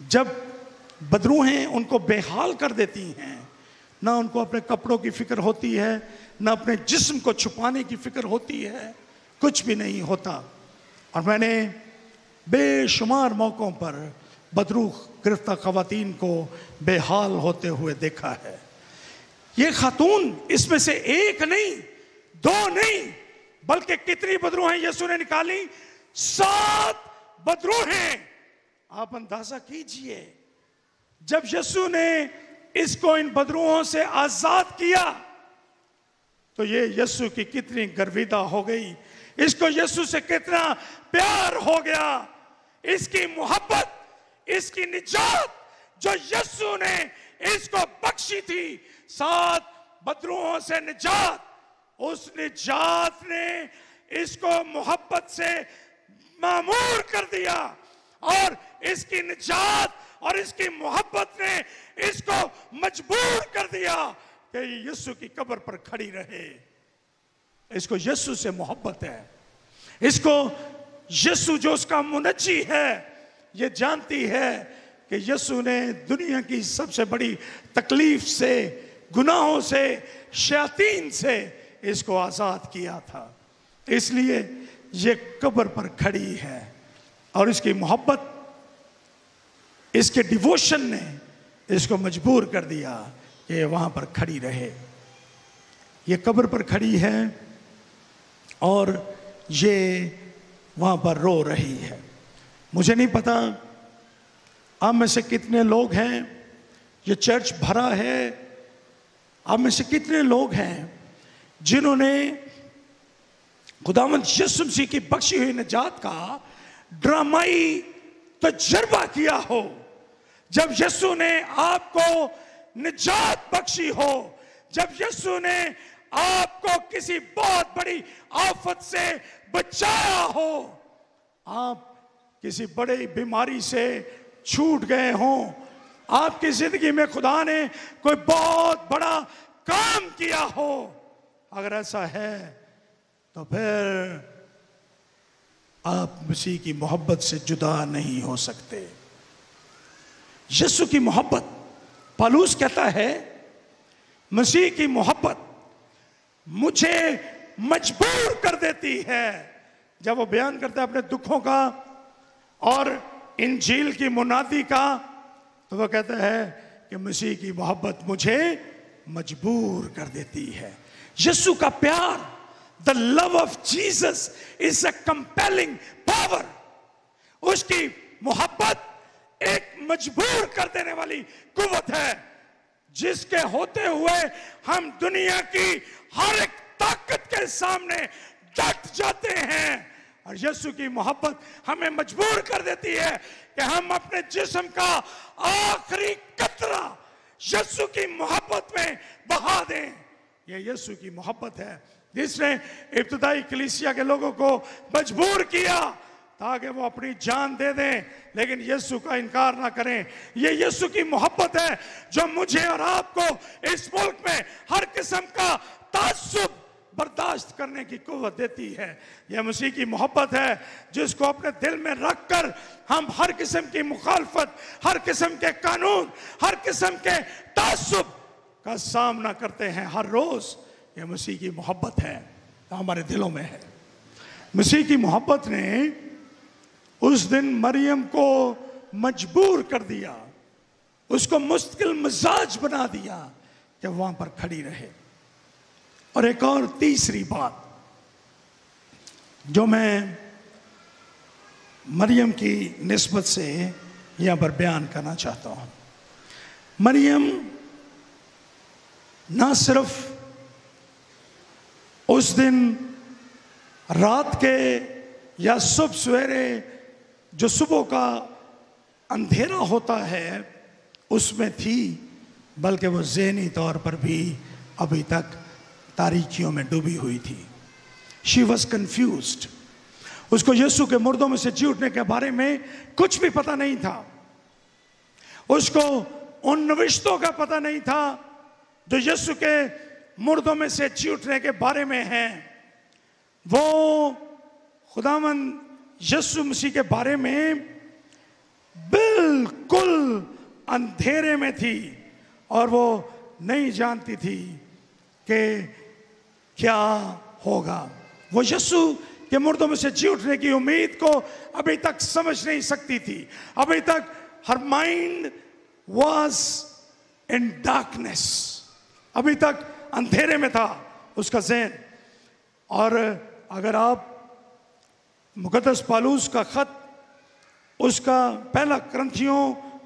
जब बदरूहें उनको बेहाल कर देती हैं, ना उनको अपने कपड़ों की फिक्र होती है, ना अपने जिस्म को छुपाने की फिक्र होती है, कुछ भी नहीं होता। और मैंने बेशुमार मौक़ों पर बदरू गिरफ्ता खवातीन को बेहाल होते हुए देखा है। ये खातून इसमें से एक नहीं, 2 नहीं, बल्कि कितनी बदरूहें यीशु ने निकाली? 7 बदरूहें। आप अंदाजा कीजिए, जब यीशु ने इसको इन बदरूहों से आजाद किया तो ये यीशु की कितनी गर्विदा हो गई, इसको यीशु से कितना प्यार हो गया, इसकी मोहब्बत, इसकी निजात जो यीशु ने इसको बख्शी थी, 7 बदरूहों से निजात, उस निजात ने इसको मोहब्बत से मामूर कर दिया। और इसकी निजात और इसकी मोहब्बत ने इसको मजबूर कर दिया कि यीशु की कब्र पर खड़ी रहे। इसको यीशु से मोहब्बत है, इसको यीशु जो उसका मुनज्जी है, ये जानती है कि यीशु ने दुनिया की सबसे बड़ी तकलीफ से, गुनाहों से, शैतान से इसको आजाद किया था। इसलिए ये कब्र पर खड़ी है और इसकी मोहब्बत, इसके डिवोशन ने इसको मजबूर कर दिया कि ये वहां पर खड़ी रहे। ये कब्र पर खड़ी है और ये वहां पर रो रही है। मुझे नहीं पता आप में से कितने लोग हैं, ये चर्च भरा है, आप में से कितने लोग हैं जिन्होंने खुदावंद यीशु मसीह की बख्शी हुई निजात का ड्रामाई तजर्बा किया हो। जब यीशु ने आपको निजात बख्शी हो, जब यीशु ने आपको किसी बहुत बड़ी आफत से बचाया हो, आप किसी बड़ी बीमारी से छूट गए हों, आपकी जिंदगी में खुदा ने कोई बहुत बड़ा काम किया हो, अगर ऐसा है तो फिर आप मसीह की मोहब्बत से जुदा नहीं हो सकते। यीशु की मोहब्बत, पौलुस कहता है, मसीह की मोहब्बत मुझे मजबूर कर देती है। जब वो बयान करता है अपने दुखों का और इंजील की मुनादी का, तो वो कहता है कि मसीह की मोहब्बत मुझे मजबूर कर देती है। यीशु का प्यार, The love of Jesus is a compelling power. उसकी मोहब्बत एक मजबूर कर देने वाली कुव्वत है, जिसके होते हुए हम दुनिया की हर एक ताकत के सामने डट जाते हैं। और यीशु की मोहब्बत हमें मजबूर कर देती है कि हम अपने जिस्म का आखिरी कतरा यीशु की मोहब्बत में बहा दें। ये यीशु की मोहब्बत है जिसने इब्तिदाई कलीसिया के लोगों को मजबूर किया ताकि वो अपनी जान दे दें, लेकिन यीशु का इनकार ना करें। ये यीशु की मोहब्बत है जो मुझे और आपको इस मुल्क में हर किस्म का ताज्जुब बर्दाश्त करने की कुव्वत देती है। यह मसीह की मोहब्बत है जिसको अपने दिल में रखकर हम हर किस्म की मुखालफत, हर किस्म के कानून, हर किस्म के ताज्जुब का सामना करते हैं हर रोज। यह मसीह की मोहब्बत है, हमारे दिलों में है। मसीह की मोहब्बत ने उस दिन मरियम को मजबूर कर दिया, उसको मुश्किल मिजाज बना दिया कि वहां पर खड़ी रहे। और एक और तीसरी बात जो मैं मरियम की निस्बत से यहां पर बयान करना चाहता हूं, मरियम ना सिर्फ उस दिन रात के या सुबह सवेरे जो सुबह का अंधेरा होता है उसमें थी, बल्कि वो ज़हनी तौर पर भी अभी तक तारीकियों में डूबी हुई थी। She was confused. उसको यीशु के मुर्दों में से जी उठने के बारे में कुछ भी पता नहीं था। उसको उन नविश्तों का पता नहीं था जो यीशु के मुर्दों में से जी उठने के बारे में हैं। वो खुदावंद यीशु मसीह के बारे में बिल्कुल अंधेरे में थी और वो नहीं जानती थी कि क्या होगा। वो यीशु के मुर्दों में से जी उठने की उम्मीद को अभी तक समझ नहीं सकती थी। अभी तक her mind was in darkness, अभी तक अंधेरे में था उसका ज़हन। और अगर आप मुकद्दस पौलुस का खत, उसका पहला करंथियों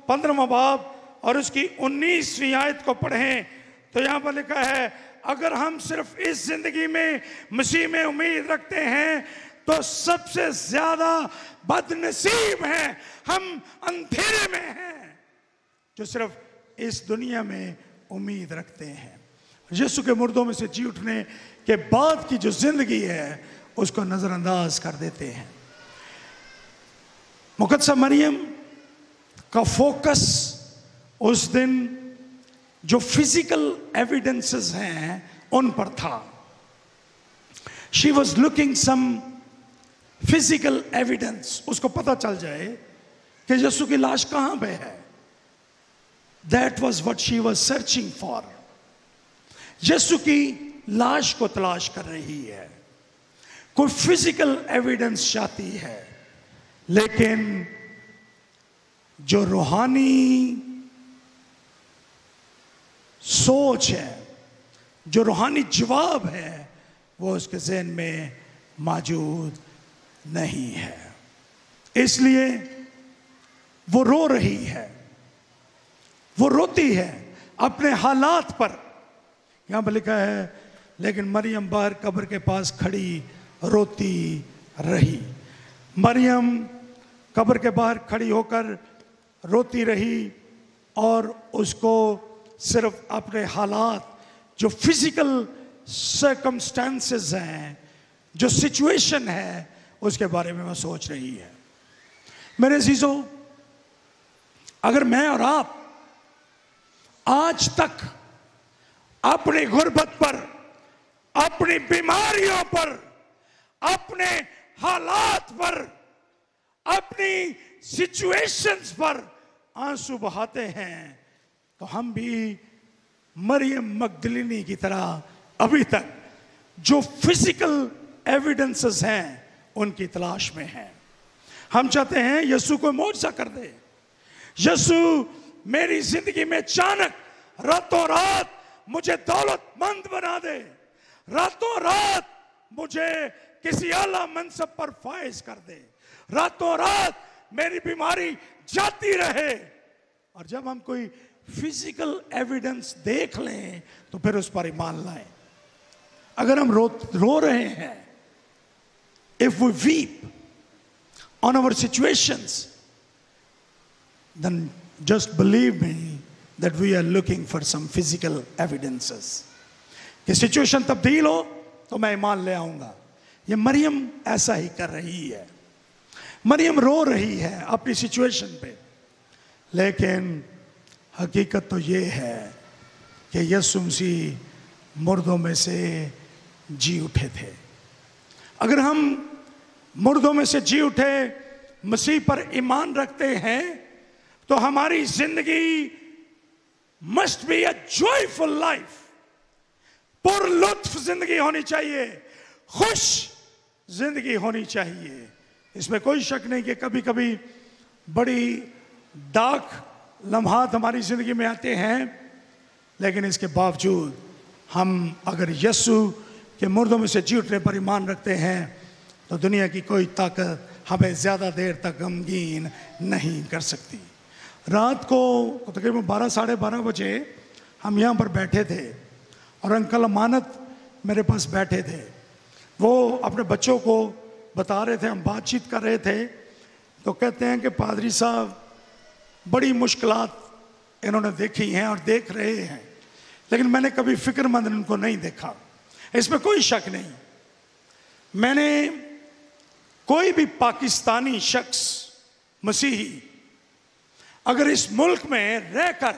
15वां बाब और उसकी 19वीं आयत को पढ़ें तो यहां पर लिखा है, अगर हम सिर्फ इस जिंदगी में मसीह में उम्मीद रखते हैं तो सबसे ज्यादा बदनसीब हैं हम अंधेरे में हैं जो सिर्फ इस दुनिया में उम्मीद रखते हैं। यीशु के मुर्दों में से जी उठने के बाद की जो जिंदगी है उसको नजरअंदाज कर देते हैं। मुकद्दसा मरियम का फोकस उस दिन जो फिजिकल एविडेंसेस हैं उन पर था। She was looking some physical evidence, उसको पता चल जाए कि यीशु की लाश कहां पे है। That was what she was searching for. Yeshu की लाश को तलाश कर रही है, कोई फिजिकल एविडेंस चाहती है, लेकिन जो रूहानी सोच है, जो रूहानी जवाब है, वो उसके ज़हन में मौजूद नहीं है। इसलिए वो रो रही है, वो रोती है अपने हालात पर। यहां पर लिखा है, लेकिन मरियम बाहर कब्र के पास खड़ी रोती रही। मरियम कब्र के बाहर खड़ी होकर रोती रही और उसको सिर्फ अपने हालात, जो फिजिकल सर्कमस्टेंसेस हैं, जो सिचुएशन है, उसके बारे में वो सोच रही है। मेरे अजीजों, अगर मैं और आप आज तक अपनी गुर्बत पर, अपनी बीमारियों पर, अपने हालात पर, अपनी सिचुएशंस पर आंसू बहाते हैं तो हम भी मरियम मगदलिनी की तरह अभी तक जो फिजिकल एविडेंसेस हैं उनकी तलाश में हैं। हम चाहते हैं यीशु को मौजज़ा कर दे, यीशु मेरी जिंदगी में अचानक रातों रात मुझे दौलतमंद बना दे, रातों रात मुझे किसी आला मनसब पर फाइज कर दे, रातों रात मेरी बीमारी जाती रहे। और जब हम कोई फिजिकल एविडेंस देख लें तो फिर उस पर ईमान लाएं। अगर हम रो रहे हैं, if we weep on our situations, then just believe me that we are looking for some physical evidences. कि सिचुएशन तब्दील हो तो मैं ईमान ले आऊंगा। ये मरियम ऐसा ही कर रही है। मरियम रो रही है अपनी सिचुएशन पे, लेकिन हकीकत तो ये है कि यीशु मसीह मुर्दों में से जी उठे थे। अगर हम मुर्दों में से जी उठे मसीह पर ईमान रखते हैं तो हमारी जिंदगी must be a joyful life, पुरलुत्फ जिंदगी होनी चाहिए, खुश जिंदगी होनी चाहिए। इसमें कोई शक नहीं कि कभी कभी बड़ी डार्क लम्हात हमारी जिंदगी में आते हैं, लेकिन इसके बावजूद हम अगर यीशु के मुर्दों में से जी उठने पर ईमान रखते हैं तो दुनिया की कोई ताकत हमें ज़्यादा देर तक गमगीन नहीं कर सकती। रात को तकरीबन 12 साढ़े 12 बजे हम यहाँ पर बैठे थे और अंकल अमानत मेरे पास बैठे थे। वो अपने बच्चों को बता रहे थे, हम बातचीत कर रहे थे, तो कहते हैं कि पादरी साहब बड़ी मुश्किलात इन्होंने देखी हैं और देख रहे हैं, लेकिन मैंने कभी फिक्रमंद इनको नहीं देखा। इसमें कोई शक नहीं। मैंने कोई भी पाकिस्तानी शख्स, मसीही, अगर इस मुल्क में रहकर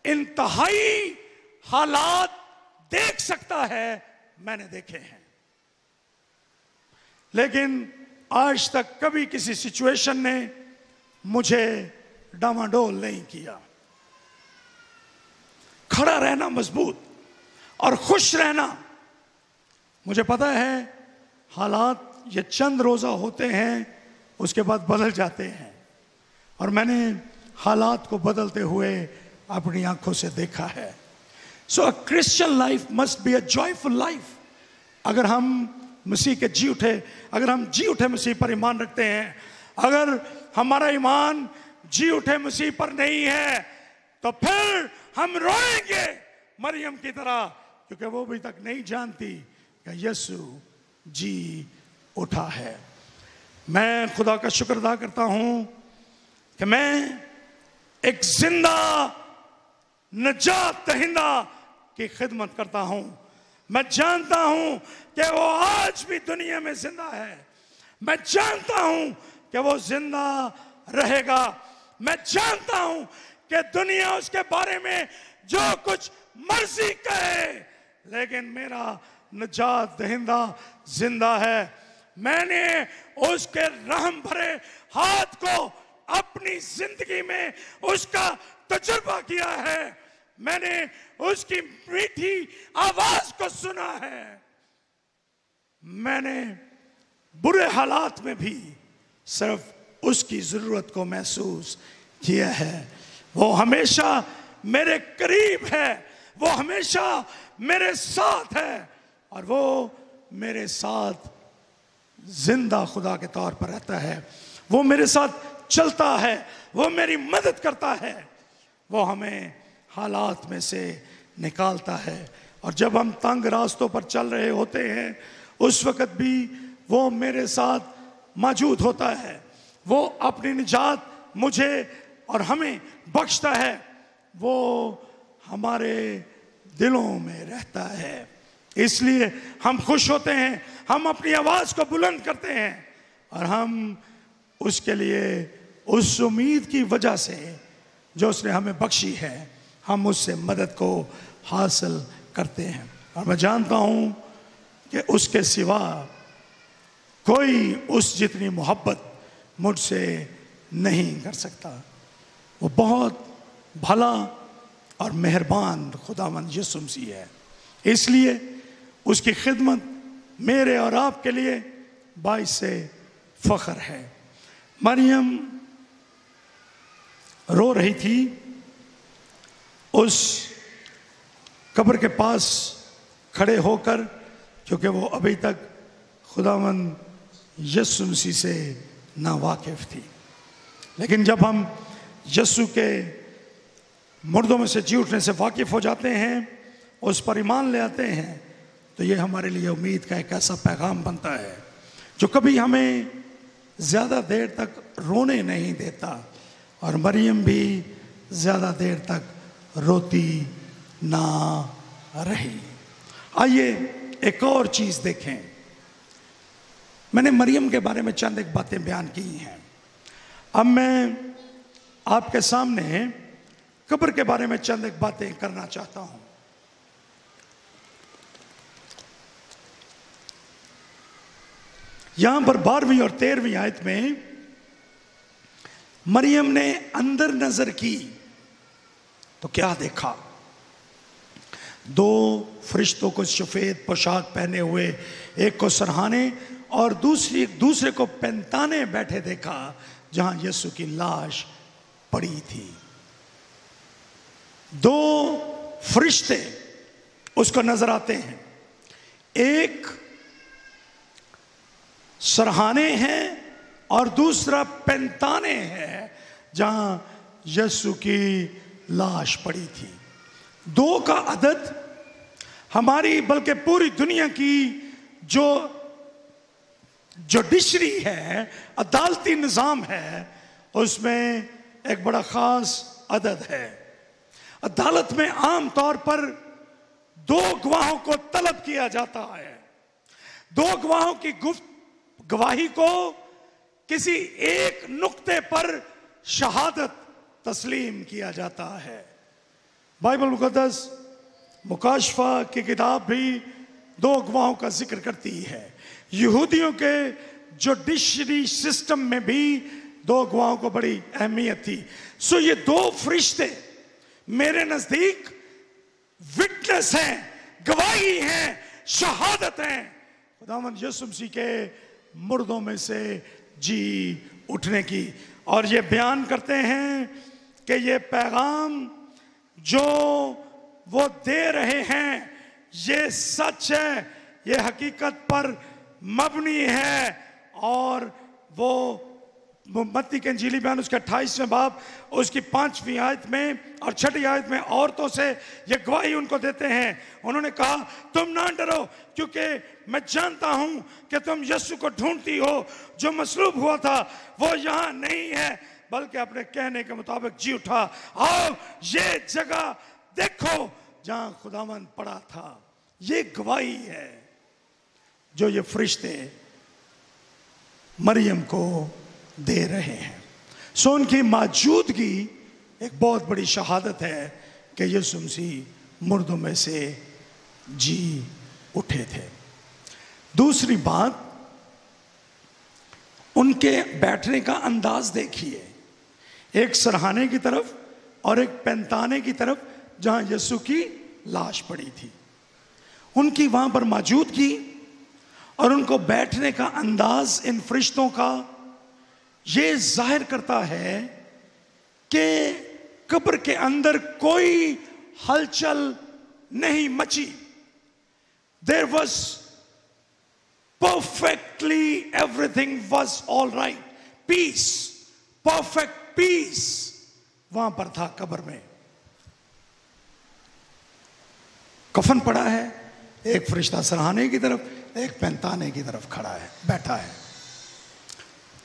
इंतहाई हालात देख सकता है, मैंने देखे हैं, लेकिन आज तक कभी किसी सिचुएशन ने मुझे डामाडोल नहीं किया। खड़ा रहना मजबूत और खुश रहना। मुझे पता है हालात ये चंद रोजा होते हैं, उसके बाद बदल जाते हैं, और मैंने हालात को बदलते हुए अपनी आंखों से देखा है। So a Christian life must be a joyful life. अगर हम मसीह के जी उठे, अगर हम जी उठे मसीह पर ईमान रखते हैं, अगर हमारा ईमान जी उठे मसीह पर नहीं है, तो फिर हम रोएंगे मरियम की तरह, क्योंकि वो अभी तक नहीं जानती कि यीशु जी उठा है। मैं खुदा का शुक्र अदा करता हूं कि मैं एक जिंदा नजात दहिंदा की खिदमत करता हूं। मैं जानता हूं कि वो आज भी दुनिया में जिंदा है। मैं जानता हूं कि वो जिंदा रहेगा। मैं जानता हूं कि दुनिया उसके बारे में जो कुछ मर्जी कहे, लेकिन मेरा नजात दहिंदा जिंदा है। मैंने उसके रहम भरे हाथ को अपनी जिंदगी में उसका तजुर्बा किया है। मैंने उसकी मीठी आवाज को सुना है। मैंने बुरे हालात में भी सिर्फ उसकी जरूरत को महसूस किया है। वो हमेशा मेरे करीब है, वो हमेशा मेरे साथ है, और वो मेरे साथ जिंदा खुदा के तौर पर रहता है। वो मेरे साथ चलता है, वो मेरी मदद करता है, वो हमें हालात में से निकालता है। और जब हम तंग रास्तों पर चल रहे होते हैं, उस वक्त भी वो मेरे साथ मौजूद होता है। वो अपनी निजात मुझे और हमें बख्शता है। वो हमारे दिलों में रहता है, इसलिए हम खुश होते हैं, हम अपनी आवाज को बुलंद करते हैं, और हम उसके लिए उस उम्मीद की वजह से जो उसने हमें बख्शी है, हम उससे मदद को हासिल करते हैं। और मैं जानता हूं कि उसके सिवा कोई उस जितनी मोहब्बत मुझसे नहीं कर सकता। वो बहुत भला और मेहरबान खुदावंद यीशु मसीह है, इसलिए उसकी खिदमत मेरे और आपके लिए बाइस से फख्र है। मरियम रो रही थी उस कब्र के पास खड़े होकर, क्योंकि वो अभी तक खुदावंद यीशु मसीह से ना वाकिफ थी। लेकिन जब हम यीशु के मुर्दों में से जी उठने से वाकिफ हो जाते हैं, उस पर ईमान ले आते हैं, तो ये हमारे लिए उम्मीद का एक ऐसा पैगाम बनता है जो कभी हमें ज़्यादा देर तक रोने नहीं देता। और मरियम भी ज़्यादा देर तक रोती ना रही। आइए एक और चीज़ देखें। मैंने मरियम के बारे में चंद एक बातें बयान की हैं। अब मैं आपके सामने कब्र के बारे में चंद एक बातें करना चाहता हूं। यहां पर 12वीं और 13वीं आयत में मरियम ने अंदर नजर की तो क्या देखा? 2 फरिश्तों को सफेद पोशाक पहने हुए, एक को सरहाने और दूसरे को पैंताने बैठे देखा, जहां यीशु की लाश पड़ी थी। 2 फरिश्ते उसको नजर आते हैं, एक सरहाने हैं और दूसरा पैंताने है, जहां यीशु की लाश पड़ी थी। 2 का अदद हमारी बल्कि पूरी दुनिया की जो जुडिशरी है, अदालती निज़ाम है, उसमें एक बड़ा ख़ास अदद है। अदालत में आम तौर पर 2 गवाहों को तलब किया जाता है। 2 गवाहों की गवाही को किसी एक नुक्ते पर शहादत तस्लीम किया जाता है। बाइबल मुकद्दस मुकाशफा की किताब भी 2 गवाहों का जिक्र करती है। यहूदियों के जुडिशरी सिस्टम में भी 2 गवाहों को बड़ी अहमियत थी। सो ये 2 फरिश्ते मेरे नजदीक विटनेस हैं, गवाही हैं, शहादत हैं खुदावंद यीशु मसीह के मुर्दों में से जी उठने की। और ये बयान करते हैं कि ये पैगाम जो वो दे रहे हैं ये सच है, ये हकीकत पर मबनी है। और वो मत्ती के इंजीली बयान उसके 28वें बाब उसकी 5वीं आयत में और 6ठी आयत में औरतों से ये गवाही उनको देते हैं। उन्होंने कहा तुम ना डरो, क्योंकि मैं जानता हूं कि तुम यीशु को ढूंढती हो, जो मसलूब हुआ था वो यहां नहीं है बल्कि अपने कहने के मुताबिक जी उठा। आओ ये जगह देखो जहां खुदावंद पड़ा था। ये गवाही है जो ये फरिश्ते मरियम को दे रहे हैं। सो उनकी मौजूदगी एक बहुत बड़ी शहादत है कि यीशु मसीह मुर्दों में से जी उठे थे। दूसरी बात, उनके बैठने का अंदाज देखिए, एक सरहाने की तरफ और एक पैंताने की तरफ जहां यीशु की लाश पड़ी थी। उनकी वहां पर मौजूदगी और उनको बैठने का अंदाज इन फरिश्तों का ये जाहिर करता है कि कब्र के अंदर कोई हलचल नहीं मची। There was perfectly everything was all right, peace, perfect peace वहां पर था कब्र में। कफन पड़ा है, एक फरिश्ता सरहाने की तरफ, एक पैंताने की तरफ खड़ा है, बैठा है।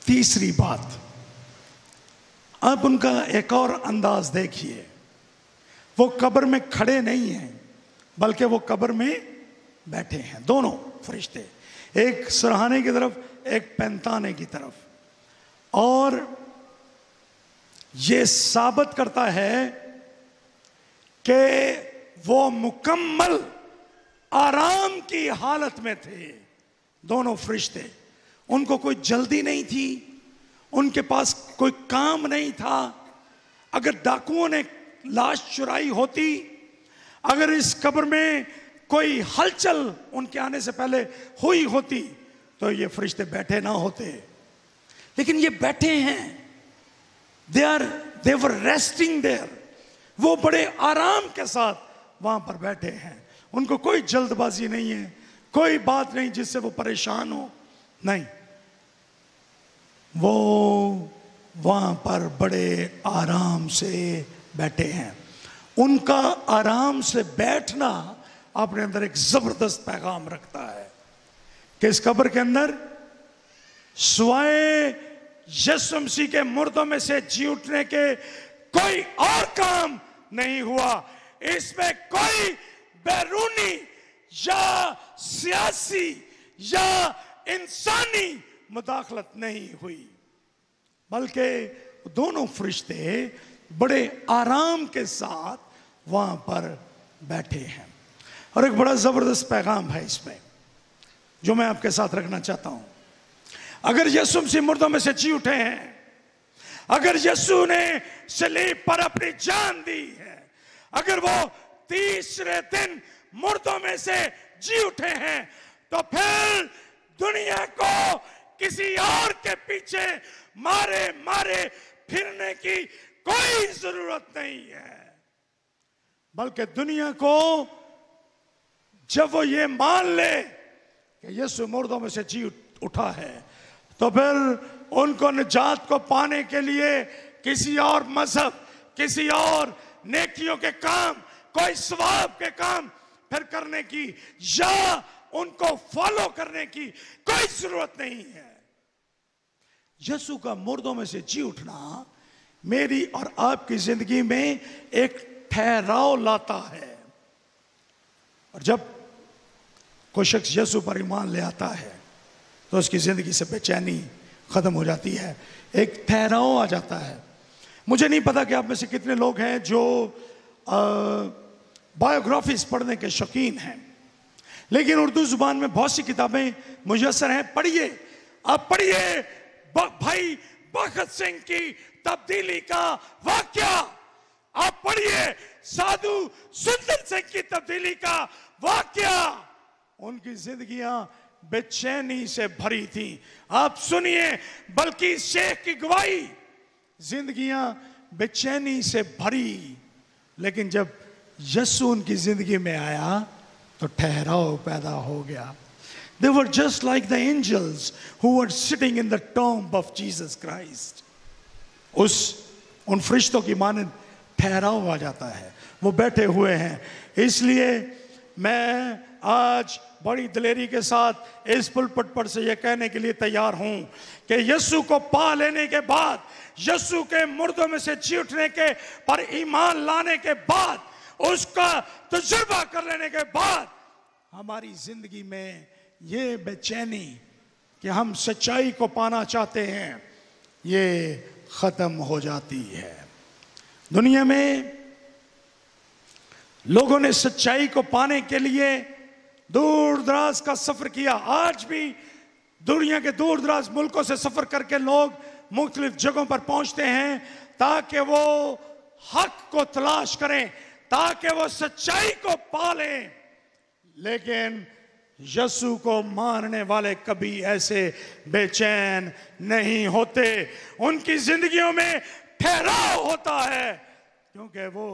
तीसरी बात, अब उनका एक और अंदाज देखिए, वो कब्र में खड़े नहीं हैं बल्कि वो कब्र में बैठे हैं। दोनों फरिश्ते, एक सरहाने की तरफ, एक पैंताने की तरफ। और ये साबित करता है कि वो मुकम्मल आराम की हालत में थे दोनों फरिश्ते। उनको कोई जल्दी नहीं थी, उनके पास कोई काम नहीं था। अगर डाकुओं ने लाश चुराई होती, अगर इस कब्र में कोई हलचल उनके आने से पहले हुई होती तो ये फरिश्ते बैठे ना होते। लेकिन ये बैठे हैं, they were resting there। वो बड़े आराम के साथ वहां पर बैठे हैं। उनको कोई जल्दबाजी नहीं है, कोई बात नहीं जिससे वो परेशान हो, नहीं, वो वहां पर बड़े आराम से बैठे हैं। उनका आराम से बैठना अपने अंदर एक जबरदस्त पैगाम रखता है कि इस कब्र के अंदर स्वाए यीशु मसीह के मुर्दों में से जी उठने के कोई और काम नहीं हुआ। इसमें कोई बैरूनी या सियासी या इंसानी मुदाखलत नहीं हुई, बल्कि दोनों फरिश्ते बड़े आराम के साथ वहां पर बैठे हैं। और एक बड़ा जबरदस्त पैगाम है इसमें जो मैं आपके साथ रखना चाहता हूं। अगर यीशु मसीह मुर्दों में से जी उठे हैं, अगर यीशु ने सलीब पर अपनी जान दी है, अगर वो तीसरे दिन मुर्दों में से जी उठे हैं, तो फिर दुनिया को किसी और के पीछे मारे मारे फिरने की कोई जरूरत नहीं है, बल्कि दुनिया को जब वो ये मान ले कि यीशु मुर्दों में से जी उठा है, तो फिर उनको निजात को पाने के लिए किसी और मजहब, किसी और नेकियों के काम, कोई सवाब के काम फिर करने की या उनको फॉलो करने की कोई जरूरत नहीं है। यीशु का मुर्दों में से जी उठना मेरी और आपकी जिंदगी में एक ठहराव लाता है। और जब कोई शख्स यीशु पर ईमान ले आता है तो उसकी जिंदगी से बेचैनी खत्म हो जाती है, एक ठहराव आ जाता है। मुझे नहीं पता कि आप में से कितने लोग हैं जो बायोग्राफीज पढ़ने के शौकीन हैं, लेकिन उर्दू जुबान में बहुत सी किताबें मुयस्सर हैं। पढ़िए, आप पढ़िए भाई भगत सिंह की तब्दीली का वाक्या, आप पढ़िए साधु सुंदर सिंह की तब्दीली का वाक्या। उनकी जिंदगियां बेचैनी से भरी थी। आप सुनिए बल्कि शेख की गवाही, जिंदगियां बेचैनी से भरी, लेकिन जब यीशु उनकी जिंदगी में आया तो ठहराव पैदा हो गया। They were just like the angels who were sitting in the tomb of Jesus Christ. उन फरिश्तों की मानद ठहराव आ जाता है, वो बैठे हुए हैं। इसलिए मैं आज बड़ी दिलेरी के साथ इस पुलपट पर से यह कहने के लिए तैयार हूं कि यीशु को पा लेने के बाद, यीशु के मुर्दों में से जी उठने के पर ईमान लाने के बाद, उसका तजुर्बा कर लेने के बाद हमारी जिंदगी में ये बेचैनी कि हम सच्चाई को पाना चाहते हैं, ये खत्म हो जाती है। दुनिया में लोगों ने सच्चाई को पाने के लिए दूर दराज का सफर किया। आज भी दुनिया के दूर दराज मुल्कों से सफर करके लोग मुख्तलिफ जगहों पर पहुंचते हैं ताकि वो हक को तलाश करें, ताकि वो सच्चाई को पालें। लेकिन यीशु को मानने वाले कभी ऐसे बेचैन नहीं होते। उनकी जिंदगियों में ठहराव होता है क्योंकि वो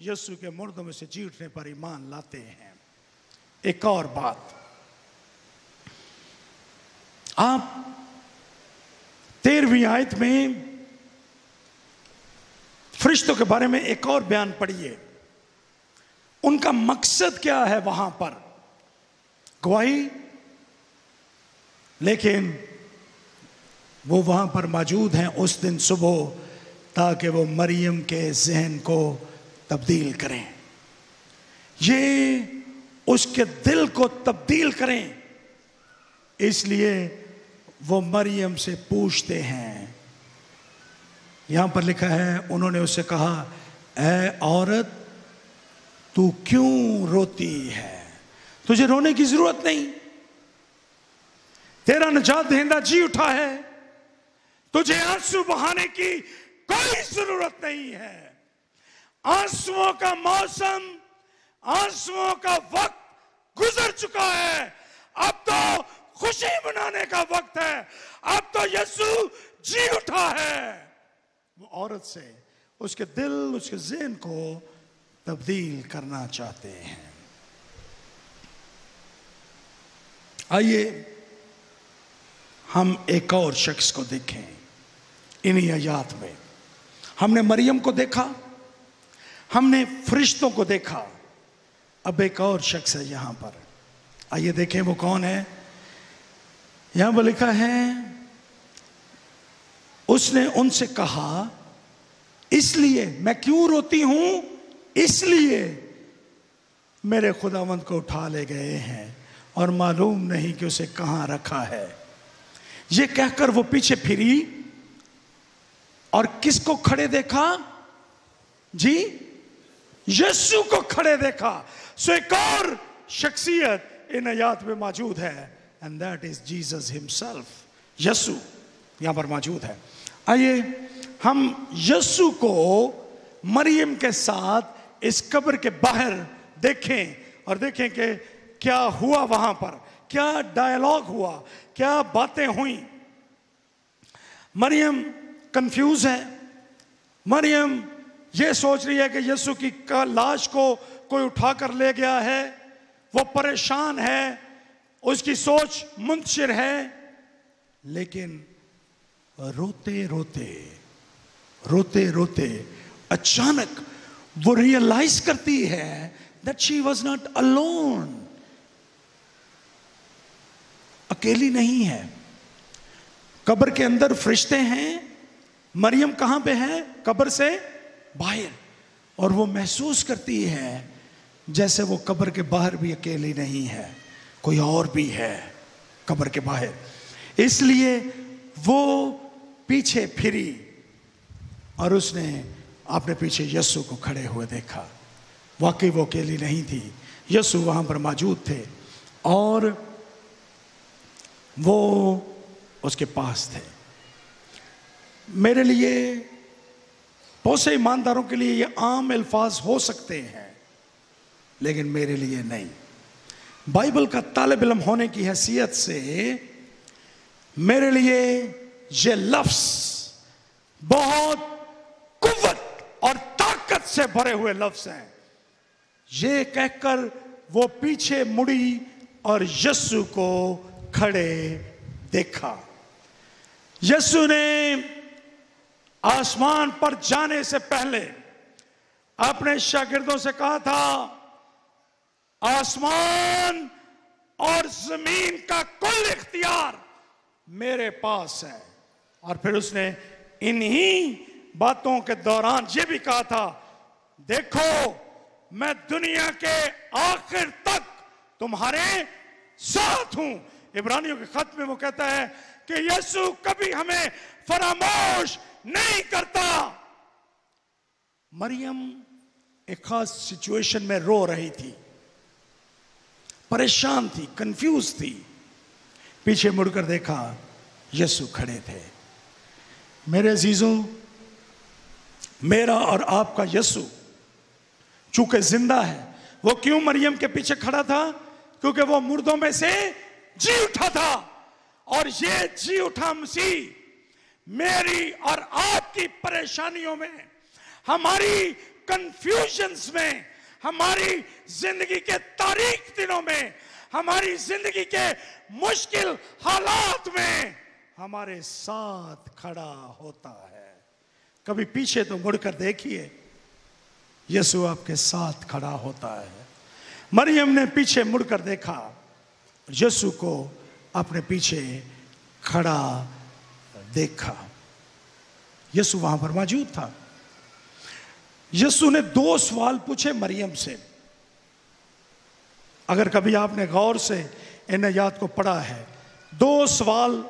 यीशु के मुर्दों में से जी उठने पर ईमान लाते हैं। एक और बात, आप 13वीं आयत में फरिश्तों के बारे में एक और बयान पढ़िए। उनका मकसद क्या है वहां पर? गवाही। लेकिन वो वहां पर मौजूद हैं उस दिन सुबह ताकि वो मरियम के जहन को तब्दील करें, ये उसके दिल को तब्दील करें। इसलिए वो मरियम से पूछते हैं। यहां पर लिखा है, उन्होंने उससे कहा, ऐ औरत तू क्यों रोती है? तुझे रोने की जरूरत नहीं, तेरा निजात दहिंदा जी उठा है, तुझे आंसू बहाने की कोई जरूरत नहीं है। आंसुओं का मौसम, आंसुओं का वक्त गुजर चुका है। अब तो खुशी मनाने का वक्त है। अब तो यीशु जी उठा है। वो औरत से उसके दिल, उसके ज़हन को तब्दील करना चाहते हैं। आइए हम एक और शख्स को देखें इन्हीं आयात में। हमने मरियम को देखा, हमने फरिश्तों को देखा, अब एक और शख्स है यहां पर। आइए देखें वो कौन है। यहां पर लिखा है, उसने उनसे कहा, इसलिए मैं क्यों रोती हूं? इसलिए मेरे खुदावंद को उठा ले गए हैं और मालूम नहीं कि उसे कहां रखा है। ये कहकर वो पीछे फिरी और किसको खड़े देखा जी? यीशु को खड़े देखा। सो एक और शख्सियत इन आयात में मौजूद है, and that is Jesus himself. Yeshu यहां पर मौजूद है। आइए हम यीशु को मरियम के साथ इस कब्र के बाहर देखें और देखें कि क्या हुआ वहां पर, क्या डायलॉग हुआ, क्या बातें हुई। मरियम कंफ्यूज है। मरियम ये सोच रही है कि यीशु की लाश को कोई उठा कर ले गया है। वो परेशान है, उसकी सोच मुंतशिर है। लेकिन रोते रोते अचानक वो रियलाइज करती है that she was not alone. अकेली नहीं है। कब्र के अंदर फरिश्ते हैं, मरियम कहां पे है? कब्र से बाहर। और वो महसूस करती है जैसे वो कब्र के बाहर भी अकेली नहीं है, कोई और भी है कब्र के बाहर। इसलिए वो पीछे फिरी और उसने अपने पीछे यीशु को खड़े हुए देखा। वाकई वो अकेली नहीं थी, यीशु वहां पर मौजूद थे और वो उसके पास थे। मेरे लिए, बहुत से ईमानदारों के लिए ये आम अल्फाज हो सकते हैं, लेकिन मेरे लिए नहीं। बाइबल का तालिब इल्म होने की हैसियत से मेरे लिए ये लफ्ज बहुत कुव्वत और ताकत से भरे हुए लफ्ज हैं। ये कहकर वो पीछे मुड़ी और यीशु को खड़े देखा। यीशु ने आसमान पर जाने से पहले अपने शागिर्दों से कहा था, आसमान और जमीन का कुल इख्तियार मेरे पास है। और फिर उसने इन्हीं बातों के दौरान यह भी कहा था, देखो मैं दुनिया के आखिर तक तुम्हारे साथ हूं। इब्रानियों के खत में वो कहता है कि यीशु कभी हमें फरामोश नहीं करता। मरियम एक खास सिचुएशन में रो रही थी, परेशान थी, कंफ्यूज थी। पीछे मुड़कर देखा, यीशु खड़े थे। मेरे अजीजों, मेरा और आपका यीशु चूंकि जिंदा है, वो क्यों मरियम के पीछे खड़ा था? क्योंकि वो मुर्दों में से जी उठा था। और ये जी उठा मसीह मेरी और आपकी परेशानियों में, हमारी कंफ्यूजन्स में, हमारी जिंदगी के तारीख दिनों में, हमारी जिंदगी के मुश्किल हालात में हमारे साथ खड़ा होता है। कभी पीछे तो मुड़कर देखिए, यीशु आपके साथ खड़ा होता है। मरियम ने पीछे मुड़कर देखा, यीशु को अपने पीछे खड़ा देखा। यीशु वहां पर मौजूद था। यीशु ने 2 सवाल पूछे मरियम से। अगर कभी आपने गौर से इन आयत को पढ़ा है, 2 सवाल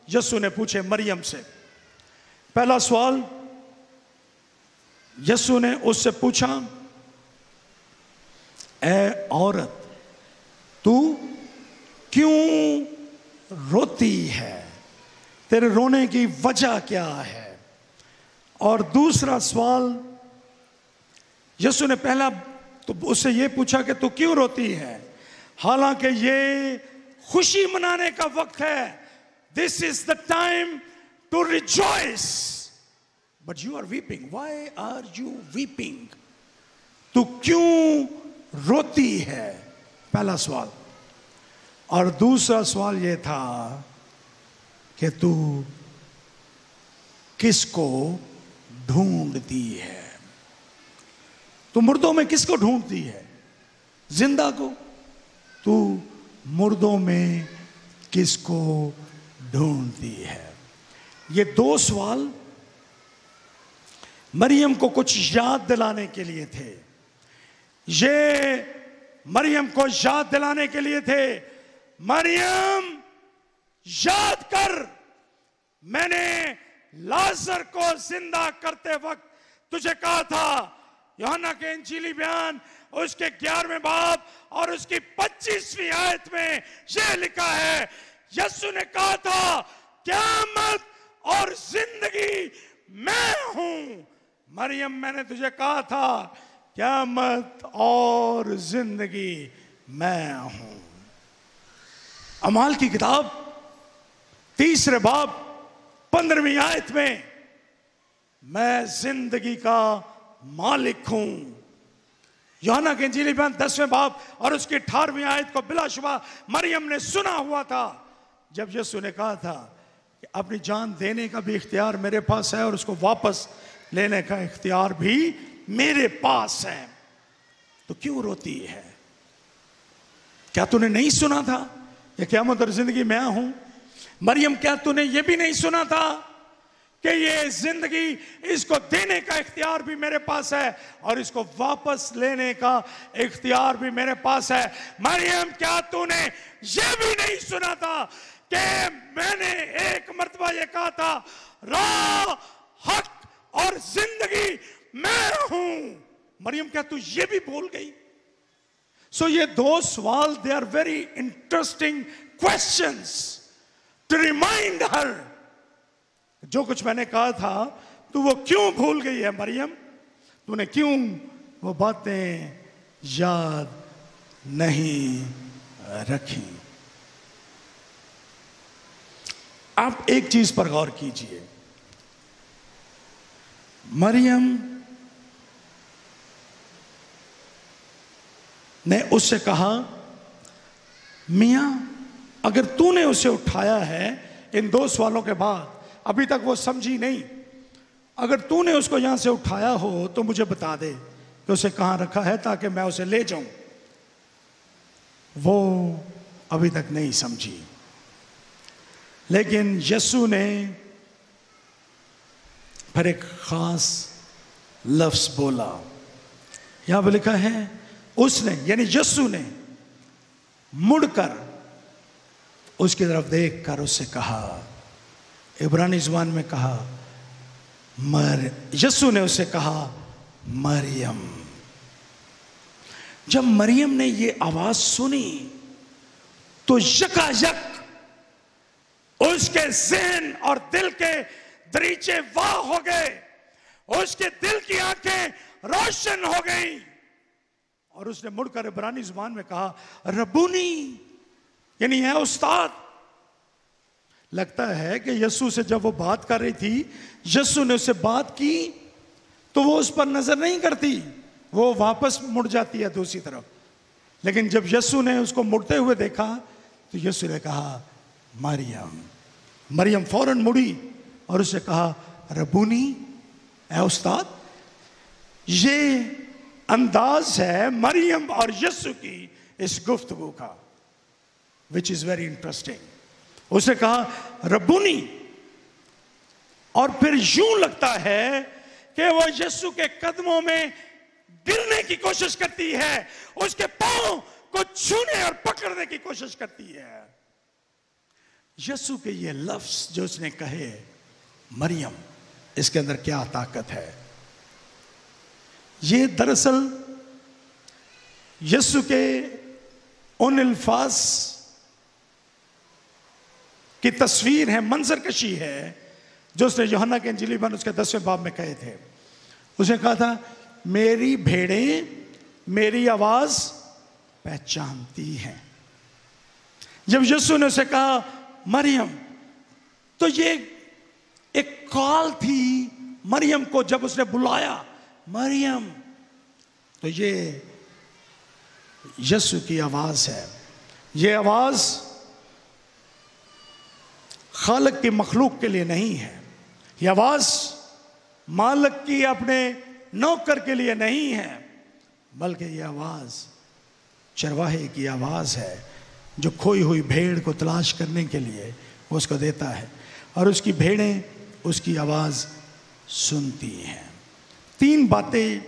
यीशु ने पूछे मरियम से। पहला सवाल यीशु ने उससे पूछा, ए औरत, तू क्यों रोती है? तेरे रोने की वजह क्या है? और दूसरा सवाल यीशु ने पहला तो उससे यह पूछा कि तू क्यों रोती है, हालांकि ये खुशी मनाने का वक्त है। This is the time to rejoice, but you are weeping. Why are you weeping? तू क्यों रोती है? पहला सवाल। और दूसरा सवाल यह था कि तू किसको ढूंढती है? तू मुर्दों में किसको ढूंढती है? जिंदा को? तू मुर्दों में किसको ढूंढती है? ये 2 सवाल मरियम को कुछ याद दिलाने के लिए थे। ये मरियम को याद दिलाने के लिए थे, मरियम याद कर, मैंने लाजर को जिंदा करते वक्त तुझे कहा था। यूहन्ना के इंजीली बयान उसके 11वें बाब और उसकी 25वीं आयत में यह लिखा है, यीशु ने कहा था, क़यामत और जिंदगी मैं हूं। मरियम, मैंने तुझे कहा था, क़यामत और जिंदगी मैं हूं। अमाल की किताब 3 बाब 15वीं आयत में, मैं जिंदगी का मालिक हूं। यूहन्ना के इंजीली बयान 10वें बाब और उसकी 18वीं आयत को बिलाशुबा मरियम ने सुना हुआ था, जब यीशु ने कहा था कि अपनी जान देने का भी इख्तियार मेरे पास है और उसको वापस लेने का इख्तियार भी मेरे पास है। तो क्यों रोती है? क्या तूने नहीं सुना था ये क़यामत और जिंदगी मैं हूं। मरियम, क्या तूने ये भी नहीं सुना था कि ये जिंदगी, इसको देने का इख्तियार भी मेरे पास है और इसको वापस लेने का इख्तियार भी मेरे पास है। मरियम, क्या तूने ये भी नहीं सुना था कि मैंने एक मर्तबा ये कहा था, राह, हक और जिंदगी मैं हूं। मरियम, क्या तू ये भी भूल गई? सो ये दो सवाल, they are very interesting questions to remind her. जो कुछ मैंने कहा था तू वो क्यों भूल गई है मरियम? तूने क्यों वो बातें याद नहीं रखी? आप एक चीज पर गौर कीजिए। मरियम ने उससे कहा, मियां, अगर तूने उसे उठाया है इन दो सवालों के बाद, अभी तक वो समझी नहीं, अगर तूने उसको यहां से उठाया हो तो मुझे बता दे कि उसे कहां रखा है ताकि मैं उसे ले जाऊं। वो अभी तक नहीं समझी। लेकिन यीशु ने फिर एक खास लफ्ज बोला। यहां पर लिखा है, उसने यानी यीशु ने मुड़कर उसकी तरफ देखकर उससे कहा, इब्रानी ज़ुबान में कहा, यीशु ने उससे कहा, मरियम। जब मरियम ने ये आवाज सुनी तो यकायक उसके ज़हन और दिल के दरीचे वाह हो गए, उसके दिल की आंखें रोशन हो गई और उसने मुड़कर इब्रानी ज़ुबान में कहा, रब्बूनी, यानी है उस्ताद। लगता है कि यीशु से जब वो बात कर रही थी, यीशु ने उससे बात की तो वो उस पर नजर नहीं करती, वो वापस मुड़ जाती है दूसरी तरफ। लेकिन जब यीशु ने उसको मुड़ते हुए देखा तो यीशु ने कहा, मरियम। मरियम फौरन मुड़ी और उसे कहा, रब्बूनी, ऐ उस्ताद। ये अंदाज है मरियम और यीशु की इस गुफ्तगू का, विच इज वेरी इंटरेस्टिंग। उसने कहा, रब्बूनी, और फिर यूं लगता है कि वो यीशु के कदमों में गिरने की कोशिश करती है, उसके पांव को छूने और पकड़ने की कोशिश करती है। यीशु के ये लफ्ज जो उसने कहे, मरियम, इसके अंदर क्या ताकत है? ये दरअसल यीशु के उन अल्फाज की तस्वीर है, मंजर कशी है जो उसने यूहन्ना के इंजील बन उसके 10वें बाब में कहे थे। उसने कहा था, मेरी भेड़ें मेरी आवाज पहचानती हैं। जब यीशु ने उसे कहा, मरियम, तो ये एक कॉल थी मरियम को। जब उसने बुलाया मरियम, तो ये यीशु की आवाज है। ये आवाज खालिक की मखलूक के लिए नहीं है, ये आवाज मालिक की अपने नौकर के लिए नहीं है, बल्कि ये आवाज चरवाहे की आवाज है जो खोई हुई भेड़ को तलाश करने के लिए वो उसको देता है और उसकी भेड़ें उसकी आवाज सुनती हैं। 3 बातें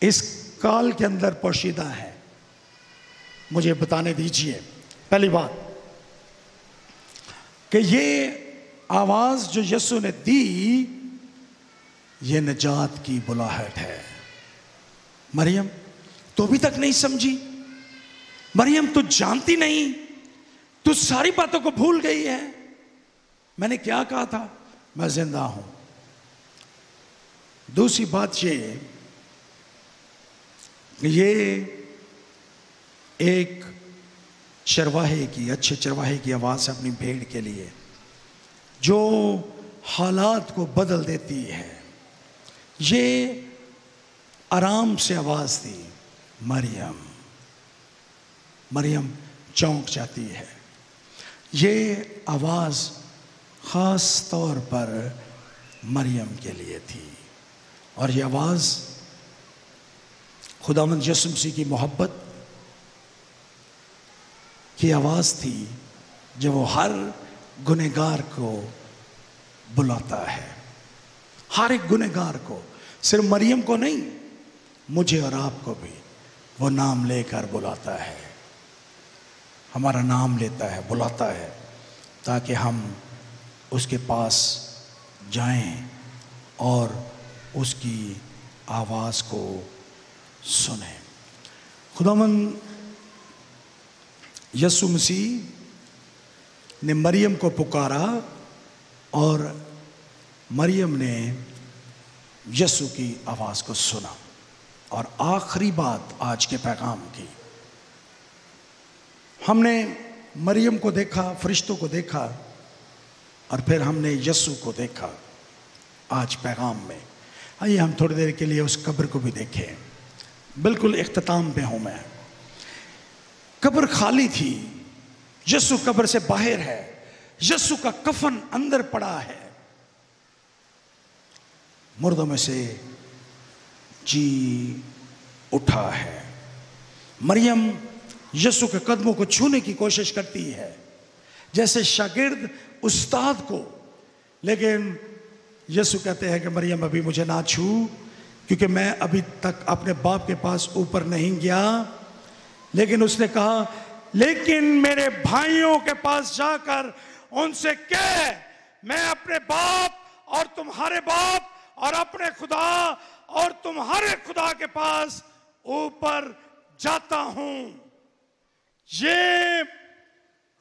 इस काल के अंदर पोशीदा है, मुझे बताने दीजिए। पहली बात कि ये आवाज जो यीशु ने दी, ये निजात की बुलाहट है। मरियम, तो अभी तक नहीं समझी? मरियम, तू जानती नहीं, तू सारी बातों को भूल गई है। मैंने क्या कहा था? मैं जिंदा हूं। दूसरी बात ये एक चरवाहे की, अच्छे चरवाहे की आवाज अपनी भेड़ के लिए, जो हालात को बदल देती है। ये आराम से आवाज थी, मरियम। मरियम चौंक जाती है। ये आवाज खास तौर पर मरियम के लिए थी और ये आवाज खुदावंद यीशु मसीह की मोहब्बत, की आवाज थी जब वो हर गुनहगार को बुलाता है, हर एक गुनहगार को, सिर्फ मरियम को नहीं, मुझे और आपको भी वो नाम लेकर बुलाता है, हमारा नाम लेता है, बुलाता है, ताकि हम उसके पास जाएं और उसकी आवाज को सुने। खुदावंद यीशु मसीह ने मरियम को पुकारा और मरियम ने यीशु की आवाज को सुना। और आखिरी बात आज के पैगाम की, हमने मरियम को देखा, फरिश्तों को देखा, और फिर हमने यीशु को देखा आज पैगाम में। आइए हम थोड़ी देर के लिए उस कब्र को भी देखें। बिल्कुल इख्तिताम पे हूं मैं। कब्र खाली थी, यीशु कब्र से बाहर है, यीशु का कफन अंदर पड़ा है, मुर्दों में से जी उठा है। मरियम यीशु के कदमों को छूने की कोशिश करती है जैसे शागिर्द उस्ताद को, लेकिन यीशु कहते हैं कि मरियम अभी मुझे ना छू, क्योंकि मैं अभी तक अपने बाप के पास ऊपर नहीं गया। लेकिन उसने कहा, लेकिन मेरे भाइयों के पास जाकर उनसे कह, मैं अपने बाप और तुम्हारे बाप और अपने खुदा और तुम्हारे खुदा के पास ऊपर जाता हूं। ये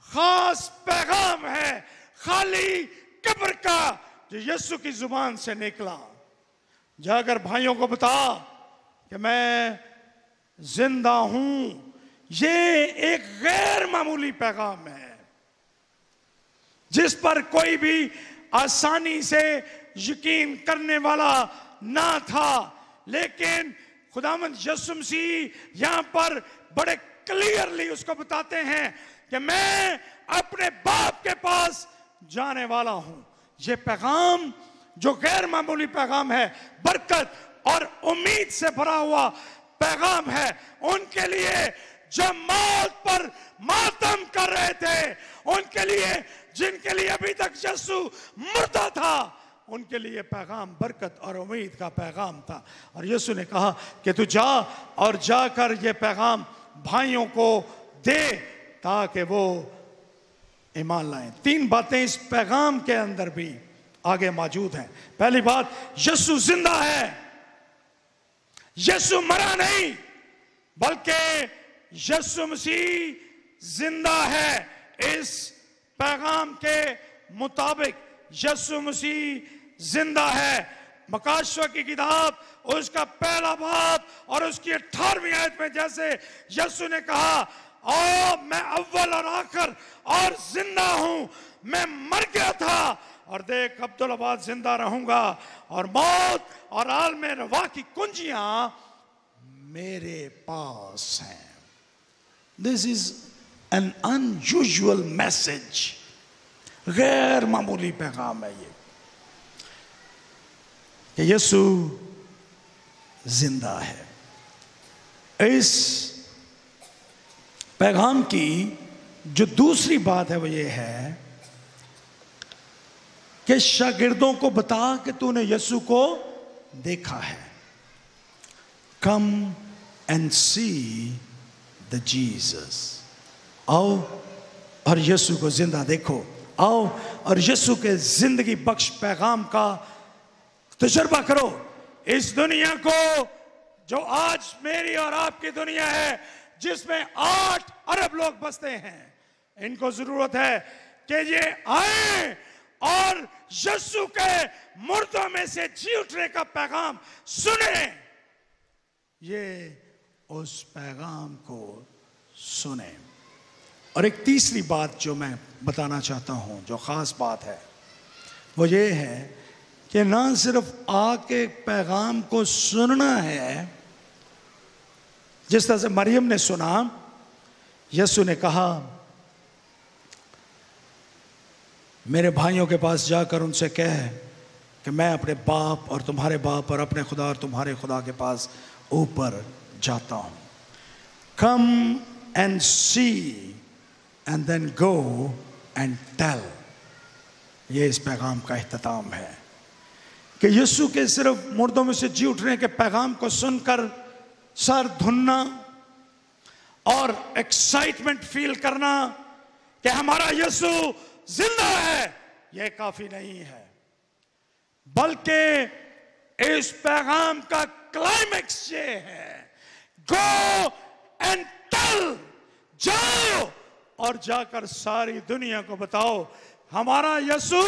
खास पैगाम है खाली कब्र का जो यीशु की जुबान से निकला। जाकर भाइयों को बता कि मैं जिंदा हूं। ये एक गैर मामूली पैगाम है जिस पर कोई भी आसानी से यकीन करने वाला ना था, लेकिन खुदावंद यीशु मसीह यहां पर बड़े क्लियरली उसको बताते हैं कि मैं अपने बाप के पास जाने वाला हूं। यह पैगाम जो गैर मामूली पैगाम है, बरकत और उम्मीद से भरा हुआ पैगाम है उनके लिए जो मौत पर मातम कर रहे थे, उनके लिए जिनके लिए अभी तक यीशु मुर्दा था, उनके लिए पैगाम बरकत और उम्मीद का पैगाम था। और यीशु ने कहा कि तू जा और जाकर ये पैगाम भाइयों को दे ताकि वो ईमान लाएं। 3 बातें इस पैगाम के अंदर भी आगे मौजूद हैं। पहली बात, यीशु जिंदा है, यीशु मरा नहीं, बल्कि यीशु मसीह जिंदा है। इस पैगाम के मुताबिक यीशु मसीह जिंदा है। मकाशवा की किताब उसका पहला बाब और उसकी 18वीं आयत में जैसे यीशु ने कहा, ओ मैं अव्वल और आखिर और जिंदा हूं, मैं मर गया था और देख अब्दुल्लाबाद जिंदा रहूंगा और मौत और आलम रवा की कुंजियां मेरे पास हैं। This is an unusual message, गैर मामूली पैगाम है ये कि यीशु जिंदा है। इस पैगाम की जो दूसरी बात है वो ये है कि शागिर्दों को बता कि तूने यीशु को देखा है। कम एंड सी द जीसस। आओ और यीशु को जिंदा देखो। आओ और यीशु के जिंदगी बख्श पैगाम का तजुर्बा करो। इस दुनिया को जो आज मेरी और आपकी दुनिया है, जिसमें 8 अरब लोग बसते हैं, इनको जरूरत है कि ये आए और यीशु के मुर्दों में से जी उठने का पैगाम सुने। ये उस पैगाम को सुने। और एक तीसरी बात जो मैं बताना चाहता हूं, जो खास बात है, वो ये है कि ना सिर्फ आके पैगाम को सुनना है, जिस तरह से मरियम ने सुना, यीशु ने कहा मेरे भाइयों के पास जाकर उनसे कह कि मैं अपने बाप और तुम्हारे बाप और अपने खुदा और तुम्हारे खुदा के पास ऊपर जाता हूं। Come and see and then go and tell. ये इस पैगाम का इख्तिताम है कि यीशु के सिर्फ मुर्दों में से जी उठने के पैगाम को सुनकर सर धुनना और एक्साइटमेंट फील करना कि हमारा यीशु जिंदा है, यह काफी नहीं है, बल्कि इस पैगाम का क्लाइमेक्स ये है, गो एंड टेल, जाओ और जाकर सारी दुनिया को बताओ हमारा यीशु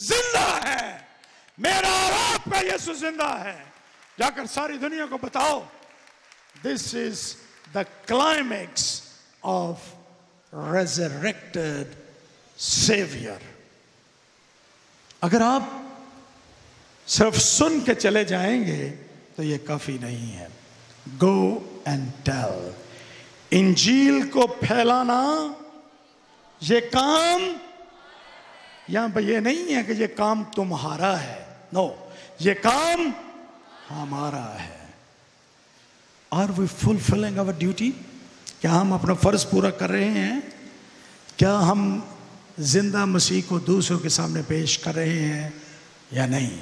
जिंदा है, मेरा और आपका यीशु जिंदा है, जाकर सारी दुनिया को बताओ। This is the climax of resurrected Savior. अगर आप सिर्फ सुन के चले जाएंगे तो ये काफी नहीं है। Go and tell. इंजील को फैलाना ये काम, यहां पर ये नहीं है कि ये काम तुम्हारा है, नो, ये काम हमारा है। Are we fulfilling our duty? क्या हम अपना फर्ज पूरा कर रहे हैं? क्या हम जिंदा मसीह को दूसरों के सामने पेश कर रहे हैं या नहीं?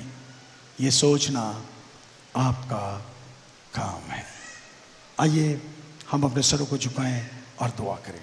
ये सोचना आपका काम है। आइए हम अपने सरों को झुकाएं और दुआ करें।